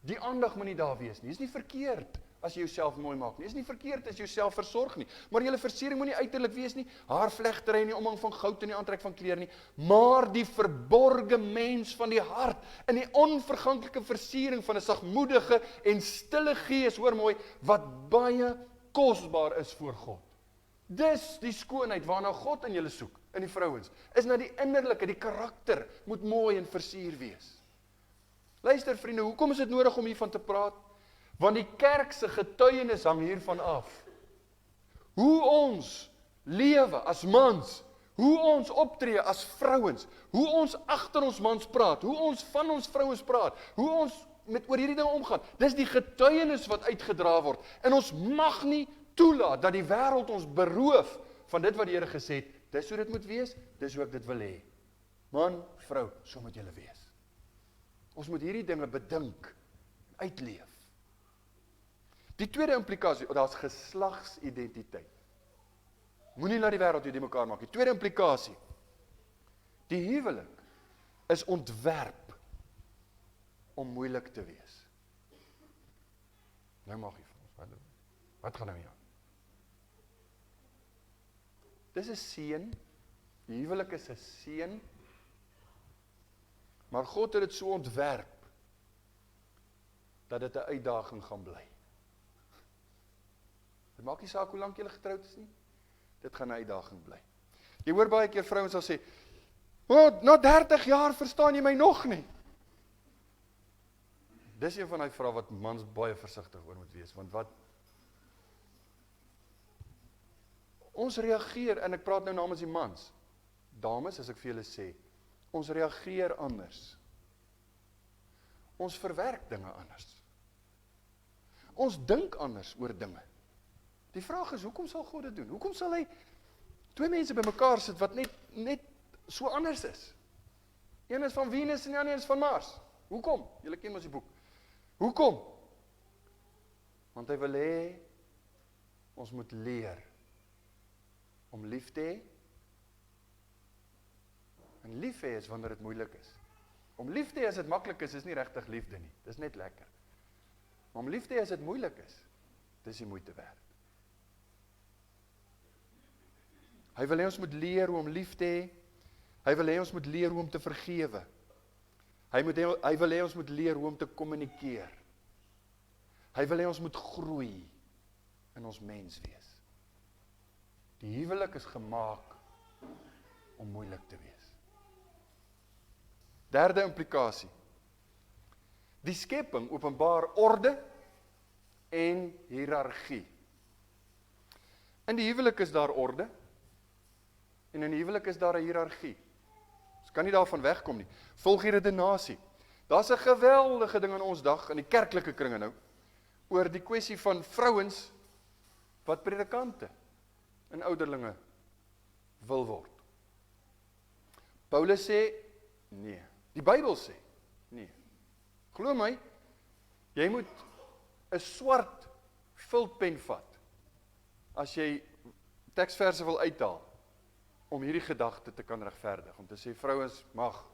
Die aandag moet nie daar wees nie. Dis nie verkeerd as jy jouself mooi maak nie. Dis nie verkeerd as jy jouself versorg nie. Maar julle versiering moet nie uiterlik wees nie. Haarvlegtery nie, omhang van goud en nie aantrek van klere nie, maar die verborgde mens van die hart in die onverganklike versiering van 'n sagmoedige en stille gees, hoor mooi, wat baie kosbaar is voor God. Dis die skoonheid waarna God in julle soek, in die vrouens, is na die innerlike, die karakter moet mooi en versier wees. Luister vriende, hoekom is dit nodig om hiervan te praat? Want die kerk se getuienis hang hiervan af. Hoe ons lewe as mans, hoe ons optree as vrouens, hoe ons agter ons mans praat, hoe ons van ons vrouens praat, hoe ons oor hierdie ding omgaan, dis die getuienis wat uitgedra word. En ons mag nie toelaat dat die wêreld ons beroof van dit wat die Here gesê het. Dis hoe dit moet wees, dis hoe ek dit wil hê. Man, vrou, so moet julle wees. Ons moet hierdie dinge bedink, uitleef. Die tweede implikasie, daar's geslagsidentiteit. Moenie laat die wêreld jou die mekaar maak. Die tweede implikasie, die huwelik is ontwerp om moeilik te wees. Nou mag jy vir ons, wat gaan nou hier aan? Dis 'n seën, die huwelik is 'n seën, maar God het dit so ontwerp, dat dit 'n uitdaging gaan bly. Dit maak nie saak hoe lank julle getroud is nie, dit gaan 'n uitdaging bly. Jy hoor baie keer vrouens sal sê, na 30 jaar verstaan jy my nog nie. Dis een van die vrae wat mans baie versigtig oor moet wees, want wat ons reageer, en ek praat nou namens die mans, dames, as ek vir julle sê, ons reageer anders. Ons verwerk dinge anders. Ons dink anders oor dinge. Die vraag is, hoekom sal God dit doen? Hoekom sal hy twee mense by mekaar sit wat net so anders is? Een is van Venus en die ander is van Mars. Hoekom? Julle ken mos die boek. Hoekom? Want hy wil hê ons moet leer om lief te hê. En lief hê is wanneer dit moeilik is. Om lief te hê as dit maklik is nie regtig liefde nie. Dis net lekker. Maar om lief te hê as dit moeilik is, dis die moeite werd. Hy wil hê ons moet leer hoe om lief te hê. Hy wil hê ons moet leer hoe om te vergewe. Hy wil hê ons moet leer hoe om te kommunikeer. Hy wil hê ons moet groei in ons mens wees. Die huwelik is gemaak om moeilik te wees. Derde implikasie. Die skepping openbaar orde en hiërargie. In die huwelik is daar orde en in die huwelik is daar 'n hiërargie. Ons kan nie daarvan wegkom nie. Volg die redenasie. Daar's 'n geweldige ding in ons dag, in die kerklike kringe nou, oor die kwessie van vrouens wat predikante en ouderlinge wil word. Paulus sê, nee. Die Bybel sê, nee. Glo my, jy moet 'n swart viltpen vat, as jy teksverse wil uithaal, om hierdie gedagte te kan regverdig, om te sê, vrouens mag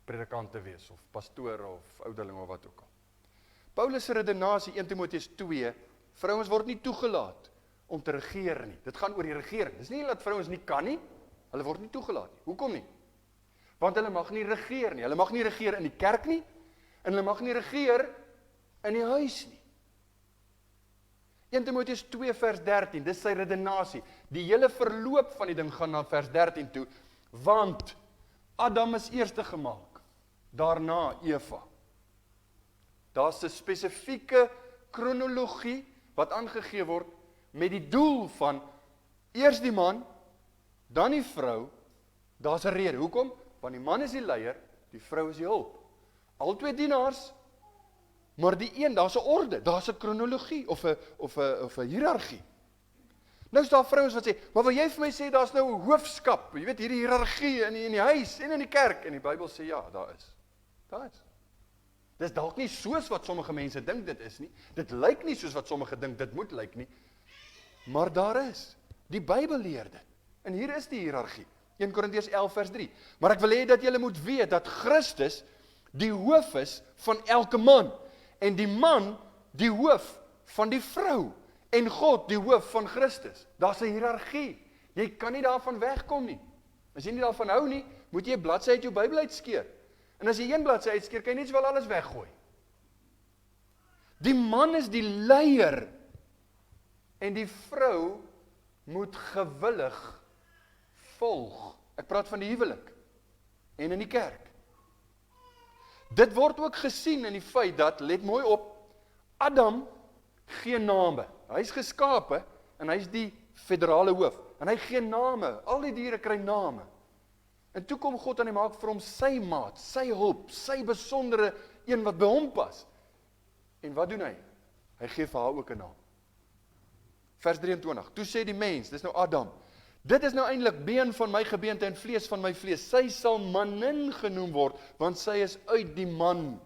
predikante wees, of pastore, of ouderlinge, of wat ook al. Paulus se redenasie, 1 Timoteus 2, vrouens word nie toegelaat om te regeer nie. Dit gaan oor die regering. Dis nie dat vrouens nie kan nie, hulle word nie toegelaat nie. Hoekom nie? Want hulle mag nie regeer nie. Hulle mag nie regeer in die kerk nie, en hulle mag nie regeer in die huis nie. 1 Timoteus 2 vers 13, dis sy redenasie. Die hele verloop van die ding gaan na vers 13 toe, want Adam is eerste gemaak, daarna Eva. Daar's 'n spesifieke kronologie wat aangegee word met die doel van eers die man, dan die vrou. Daar's 'n rede. Hoekom? Want die man is die leier, die vrou is die hulp. Albei dienaars, maar die een, daar's 'n orde, daar's 'n kronologie of 'n hiërargie. Nou is daar vrouens wat sê, maar wil jy vir my sê daar's nou 'n hoofskap, jy weet hierdie hiërargie in die huis en in die kerk, en die Bybel sê ja, daar is. Daar is. Dis dalk nie soos wat sommige mense dink dit is nie. Dit lyk nie soos wat sommige dink dit moet lyk nie. Maar daar is. Die Bybel leer dit. En hier is die hiërargie. 1 Korintiërs 11 vers 3. Maar ek wil hê dat julle moet weet dat Christus die hoof is van elke man. En die man die hoof van die vrou. En God die hoof van Christus. Daar's 'n hiërargie. Jy kan nie daarvan wegkom nie. As jy nie daarvan hou nie, moet jy 'n bladsy uit jou Bybel uitskeer. En as jy een bladsy uitskeer, kan jy net sowel alles weggooi. Die man is die leier. En die vrou moet gewillig volg. Ek praat van die huwelik. En in die kerk. Dit word ook gesien in die feit dat, let mooi op, Adam gee name. Hy's geskape en hy's die federale hoof. En hy gee name. Al die diere kry name. En toe kom God en hy maak vir hom sy maat, sy hulp, sy besondere een wat by hom pas. En wat doen hy? Hy gee vir haar ook 'n naam. Vers 23. Toe sê die mens, dis nou Adam, dit is nou eintlik been van my gebeente en vlees van my vlees. Sy sal manin genoem word, want sy is uit die man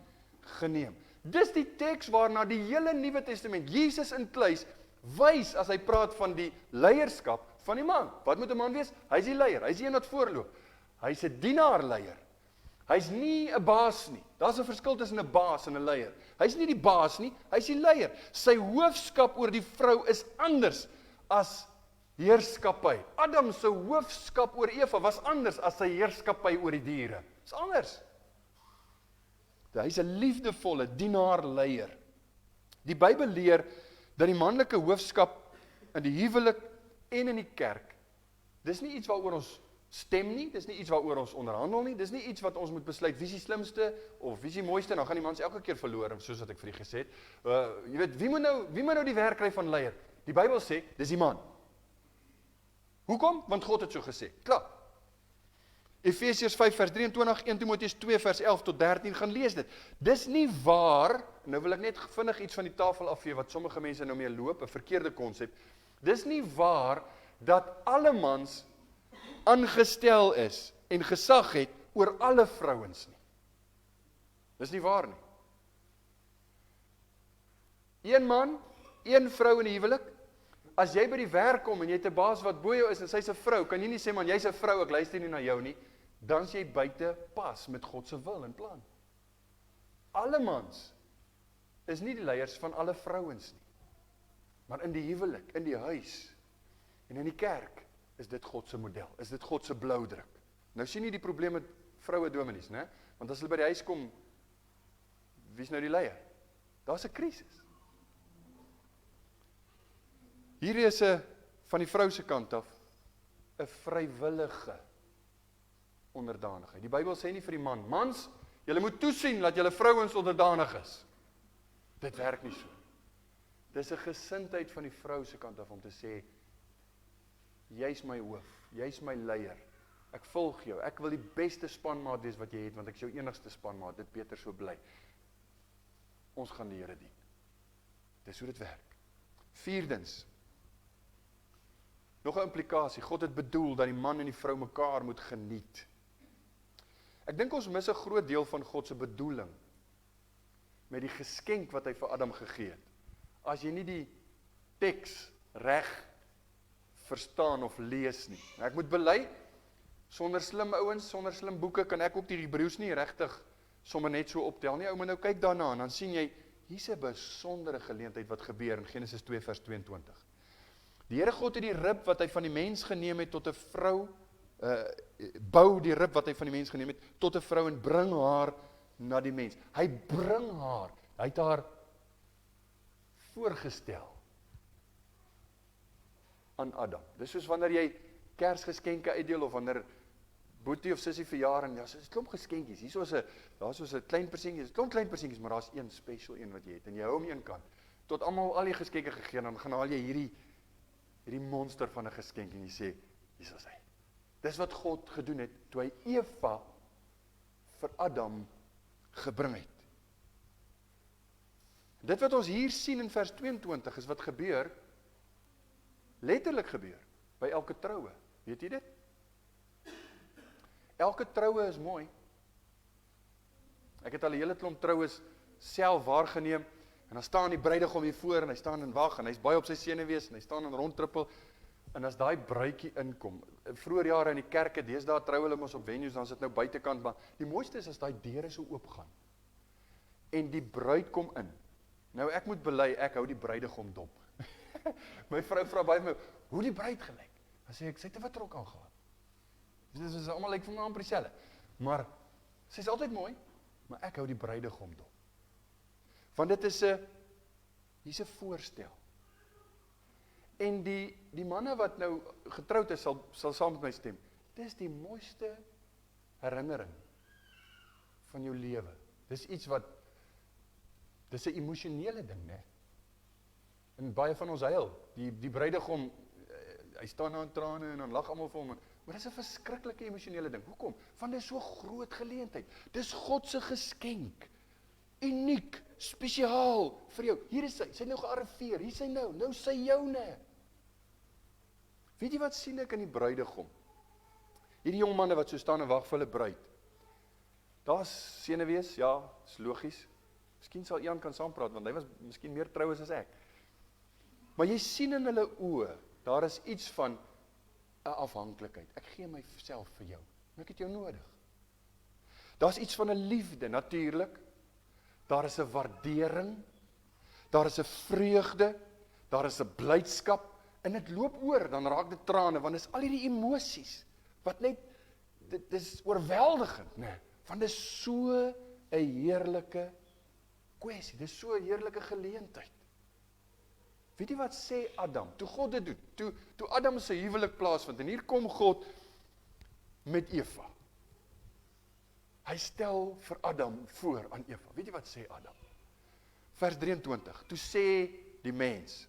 geneem. Dis die teks waarna die hele Nuwe Testament, Jesus in kluis, wys as hy praat van die leierskap van die man. Wat moet 'n man wees? Hy's die leier, hy's die een wat voorloop. Hy's 'n dienaarleier. Hy's nie 'n baas nie. Daar's 'n verskil tussen 'n baas en 'n leier. Hy's nie die baas nie, hy's die leier. Sy hoofskap oor die vrou is anders as heerskappy. Adam se hoofskap oor Eva was anders as sy heerskappy oor die diere. Dis anders. Hy's 'n liefdevolle dienaarleier. Die Bybel leer dat die manlike hoofskap in die huwelik en in die kerk, dis nie iets waaroor ons stem nie, dis nie iets waaroor ons onderhandel nie, dis nie iets wat ons moet besluit wie is die slimste of wie is die mooiste, dan gaan die mans elke keer verloor, soos wat ek vir u gesê het. Jy weet, wie moet nou die werk kry van leier? Die Bybel sê, dis die man. Hoekom? Want God het so gesê. Klaar. Efesiërs 5 vers 23, 1 Timoteus 2 vers 11 tot 13, gaan lees dit. Dis nie waar, nou wil ek net vinnig iets van die tafel afvee, wat sommige mense nou mee loop, 'n verkeerde konsep. Dis nie waar, dat alle mans aangestel is en gesag het oor alle vrouens nie. Dis nie waar nie. Een man, een vrou in die huwelik. As jy by die werk kom en jy het 'n baas wat bo jou is en sy's 'n vrou, kan jy nie sê man, jy's 'n vrou, ek luister nie na jou nie. Dan is jy buite pas met God se wil en plan. Alle mans is nie die leiers van alle vrouens nie. Maar in die huwelik, in die huis en in die kerk is dit God se model, is dit God se bloudruk. Nou sien jy die probleem met vroue dominees, né? Want as hulle by die huis kom, wie is nou die leier? Daar's 'n krisis. Hier is 'n van die vrou se kant af 'n vrywillige onderdanigheid. Die Bybel sê nie vir die man, mans, julle moet toesien dat julle vrouens onderdanig is. Dit werk nie so. Dis 'n gesindheid van die vrou se kant af om te sê, jy's my hoof, jy's my leier. Ek volg jou. Ek wil die beste spanmaat wees wat jy het, want ek is jou enigste spanmaat. Dit beter so bly. Ons gaan die Here dien. Dis hoe dit werk. Vierdens, nog 'n implikasie. God het bedoel dat die man en die vrou mekaar moet geniet. Ek dink ons mis 'n groot deel van God se bedoeling met die geskenk wat hy vir Adam gegee het. As jy nie die teks reg verstaan of lees nie. Ek moet bely, sonder slim ouens, sonder slim boeke, kan ek ook die Hebreëus nie regtig sommer net so optel nie. Ou, maar nou kyk daarna en dan sien jy, hier's 'n besondere geleentheid wat gebeur in Genesis 2 vers 22. Die Here God het die rib wat hy van die mens geneem het tot 'n vrou, bou die rib wat hy van die mens geneem het tot 'n vrou en bring haar na die mens. Hy bring haar, hy het haar voorgestel. aan Adam. Dis soos wanneer jy Kersgeskenke uitdeel, of wanneer boetie of sussie verjaar, en daar's 'n klomp geskenkies, daar's soos 'n klein persentjie, 'n klomp klein persentjies, maar daar's een special een wat jy het, en jy hou hom een kant, tot almal al die geskenke gegee, dan gaan haal jy hierdie monster van 'n geskenk, en jy sê, hier is hy. Dis wat God gedoen het, toe hy Eva vir Adam gebring het. Dit wat ons hier sien in vers 22 is wat gebeur, letterlik gebeur, by elke troue. Weet jy dit? Elke troue is mooi. Ek het al 'n hele klomp troues self waargeneem, en dan staan die bruidegom hier voor, en hy staan en wag, en hy's baie op sy senuwees, en hy staan en rondtrippel, en as daai bruidjie inkom, vroeër jare in die kerke, deesdae trou hulle mos op venues, dan is dit nou buitekant, maar die mooiste is as daai deure so oopgaan, en die bruid kom in. Nou ek moet bely, ek hou die bruidegom dop. My vrou vra baie my, hoe die bruid gelyk? Dan sê ek, sy het 'n wit rok aangehad. Dit is almal lyk vir my amper dieselfde. Maar sy is altyd mooi, maar ek hou die bruidegom dop. Want dit is hier's 'n voorstel. En die manne wat nou getroud is, sal saam met my stem. Dis die mooiste herinnering van jou lewe. Dis iets wat, dis 'n emosionele ding, né? En baie van ons huil. Die bruidegom, hy staan daar in trane en dan lag almal vir hom. Maar dis 'n verskriklike emosionele ding. Hoekom? Want dit is so groot geleentheid. Dis God se geskenk. Uniek, spesiaal vir jou. Hier is hy het nou gearriveer. Hier is hy nou sy joune. Weet jy wat sien ek in die bruidegom? Hierdie jong manne wat so staan en wag vir hulle bruid. Daar's senuwees, ja, is logies. Miskien sal Ian kan saampraat, want hy was miskien meer troues as ek. Maar jy sien in hulle oë, daar is iets van 'n afhanklikheid. Ek gee myself vir jou, en ek het jou nodig. Daar's iets van 'n liefde, natuurlik. Daar is 'n waardering, daar is 'n vreugde, daar is 'n blydskap, en dit loop oor, dan raak dit trane, want dit is al hierdie emosies, wat net, dit is oorweldigend, né? Want dit is so 'n heerlike kwessie, dit is so 'n heerlike geleentheid. Weet jy wat sê Adam, toe God dit doen, toe Adam sy huwelik plaasvind, en hier kom God met Eva. Hy stel vir Adam voor aan Eva. Weet jy wat sê Adam? Vers 23, toe sê die mens,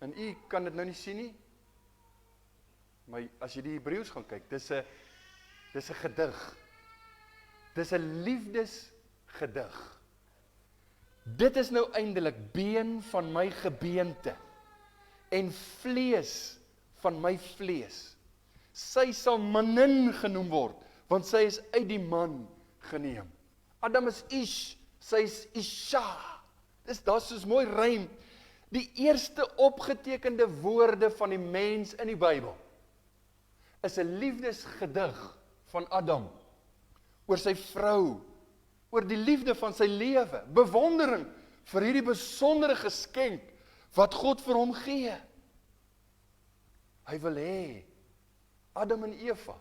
en u kan dit nou nie sien nie, maar as jy die Hebreëus gaan kyk, dis 'n gedig. Dis 'n liefdesgedig. Dit is nou eintlik been van my gebeente en vlees van my vlees. Sy sal manin genoem word, want sy is uit die man geneem. Adam is Ish, sy is Isha. Daar's soos mooi rym. Die eerste opgetekende woorde van die mens in die Bybel is 'n liefdesgedig van Adam oor sy vrou, oor die liefde van sy lewe, bewondering vir hierdie besondere geskenk wat God vir hom gee. Hy wil hê Adam en Eva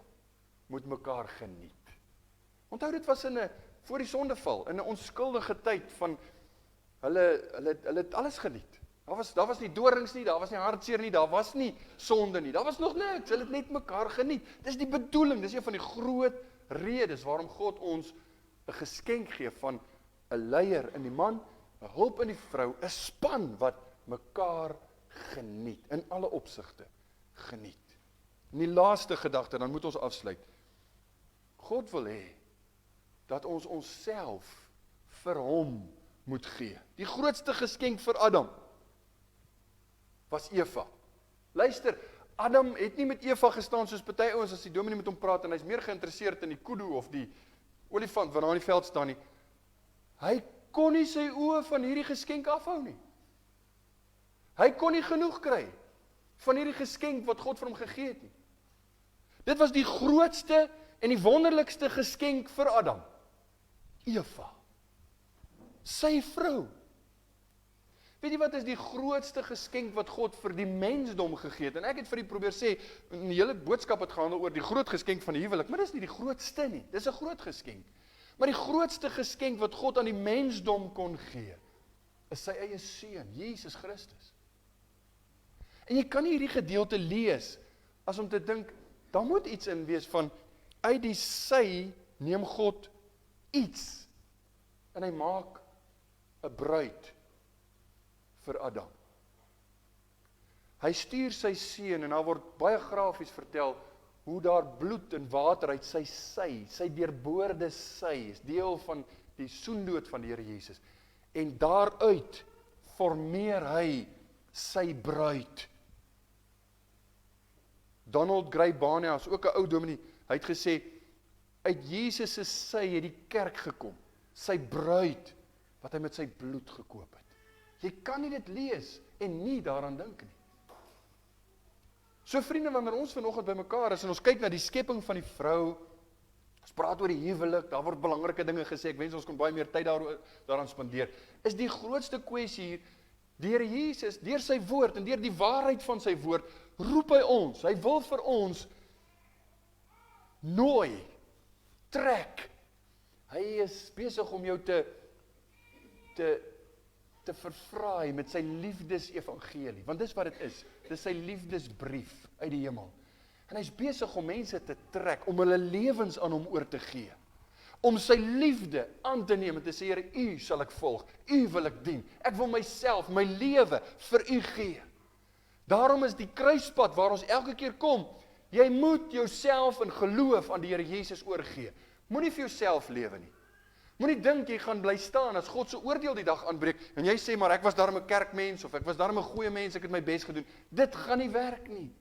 moet mekaar geniet. Onthou, dit was voor die sondeval, in 'n onskuldige tyd van hulle het alles geniet. Daar was nie dorings nie, daar was nie hartseer nie, daar was nie sonde nie, daar was nog niks, hulle het net mekaar geniet. Dis die bedoeling, dis een van die groot redes waarom God ons 'n geskenk gee van 'n leier in die man, 'n hulp in die vrou, 'n span wat mekaar geniet, in alle opsigte geniet. En die laaste gedagte, dan moet ons afsluit. God wil hê dat ons onsself vir hom moet gee. Die grootste geskenk vir Adam was Eva. Luister, Adam het nie met Eva gestaan soos party ouens as die dominee met hom praat, en hy's meer geïnteresseerd in die kudu of die olifant wat daar in die veld staan nie. Hy kon nie sy oë van hierdie geskenk afhou nie. Hy kon nie genoeg kry van hierdie geskenk wat God vir hom gegee het nie. Dit was die grootste en die wonderlikste geskenk vir Adam. Eva. Sy vrou. Weet jy wat is die grootste geskenk wat God vir die mensdom gegee het? En ek het vir u probeer sê, die hele boodskap het gehandel oor die groot geskenk van die huwelik, maar dis nie die grootste nie. Dis 'n groot geskenk. Maar die grootste geskenk wat God aan die mensdom kon gee, is sy eie seun, Jesus Christus. En jy kan nie hierdie gedeelte lees, as om te dink, daar moet iets in wees van, uit die sy neem God iets, en hy maak 'n bruid vir Adam. Hy stuur sy seun, en daar word baie grafies vertel, hoe daar bloed en water uit sy deurboorde sy, is deel van die soendood van die Here Jesus. En daaruit formeer hy sy bruid. Donald Gray Barnhouse, ook 'n ou dominee, hy het gesê, uit Jesus se sy het die kerk gekom, sy bruid, wat hy met sy bloed gekoop het. Jy kan nie dit lees, en nie daaraan dink nie. So vriende, wanneer ons vanoggend by mekaar is, en ons kyk na die skepping van die vrou, ons praat oor die huwelik, daar word belangrike dinge gesê, ek wens ons kon baie meer tyd daaraan spandeer, is die grootste kwessie hier, deur Jesus, deur sy woord, en deur die waarheid van sy woord, roep hy ons, hy wil vir ons, nooi, trek, hy is besig om jou te vervraai met sy liefdesevangelie, want dis wat dit is sy liefdesbrief uit die hemel, en hy is besig om mense te trek, om hulle lewens aan hom oor te gee, om sy liefde aan te neem, en te sê, Here, u sal ek volg, u wil ek dien, ek wil myself, my lewe vir u gee. Daarom is die kruispad waar ons elke keer kom, jy moet jouself in geloof aan die Here Jesus oorgee, moenie vir jouself lewe nie. Moenie dink jy gaan bly staan as God se oordeel die dag aanbreek, en jy sê, maar ek was daarom 'n kerkmens, of ek was daarom 'n goeie mens, ek het my bes gedoen. Dit gaan nie werk nie.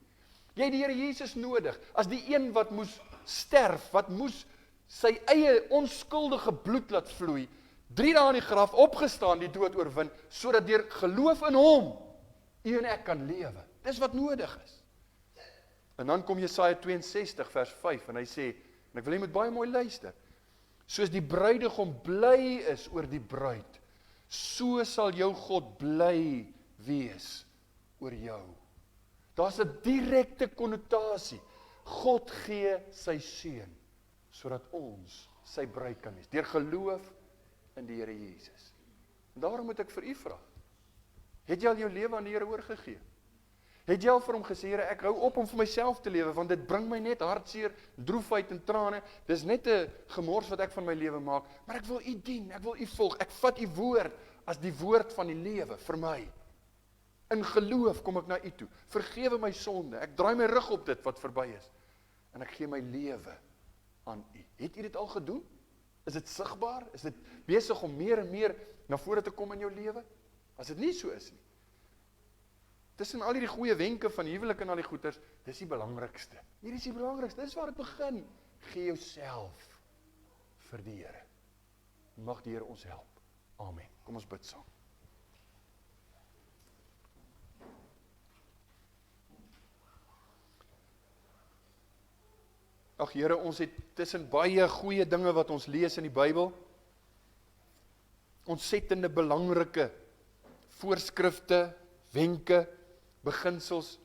Jy het die Here Jesus nodig, as die een wat moes sterf, wat moes sy eie onskuldige bloed laat vloei, 3 dae in die graf, opgestaan, die dood oorwin, sodat deur geloof in hom, u en ek kan lewe. Dis wat nodig is. En dan kom Jesaja 62 vers 5, en hy sê, en ek wil jy moet baie mooi luister, soos die bruidegom bly is oor die bruid, so sal jou God bly wees oor jou. Daar's 'n direkte konnotasie. God gee sy seun, sodat ons sy bruid kan wees, deur geloof in die Here Jesus. En daarom moet ek vir u vra, het jy al jou lewe aan die Here oorgegee? Het jy al vir hom gesê, Here, ek hou op om vir myself te lewe, want dit bring my net hartseer, droefheid en trane, dis net 'n gemors wat ek van my lewe maak, maar ek wil u dien, ek wil u volg, ek vat u woord as die woord van die lewe vir my. In geloof kom ek na u toe, vergewe my sonde, ek draai my rug op dit wat verby is, en ek gee my lewe aan u. Het u dit al gedoen? Is dit sigbaar? Is dit besig om meer en meer na vore te kom in jou lewe? As dit nie so is nie, tussen al die goeie wenke van huwelik en al die goeders, dis die belangrikste. Hier is die belangrikste, dis waar dit begin. Gee jouself vir die Here. Mag die Here ons help. Amen. Kom ons bid saam. Ag Here, ons het tussen baie goeie dinge wat ons lees in die Bybel, ontsettende belangrike voorskrifte, wenke, beginsels,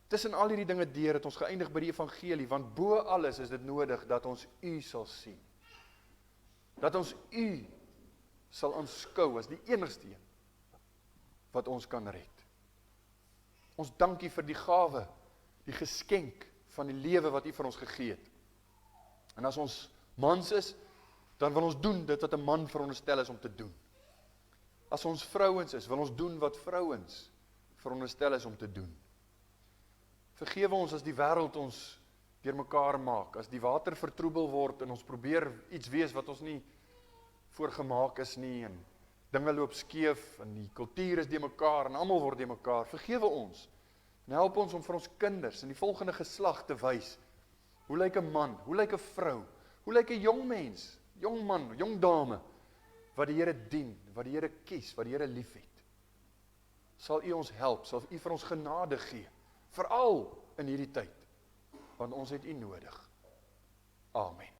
tussen al hierdie dinge deur het ons geëindig by die evangelie, want bo alles is dit nodig dat ons u sal sien. Dat ons u sal aanskou as die enigste een wat ons kan red. Ons dank u vir die gawe, die geskenk van die lewe wat u vir ons gegee het. En as ons mans is, dan wil ons doen dit wat 'n man veronderstel is om te doen. As ons vrouens is, wil ons doen wat vrouens veronderstel is om te doen. Vergewe ons as die wêreld ons deurmekaar maak, as die water vertroebel word en ons probeer iets wees wat ons nie voorgemaak is nie, en dinge loop skeef, en die kultuur is deurmekaar, en almal word deurmekaar. Vergewe ons, en help ons om vir ons kinders, en die volgende geslag te wys, hoe lyk 'n man, hoe lyk 'n vrou, hoe lyk 'n jong mens, jong man, jong dame, wat die Here dien, wat die Here kies, wat die Here lief het. Sal u ons help, sal u vir ons genade gee, veral in hierdie tyd, want ons het u nodig. Amen.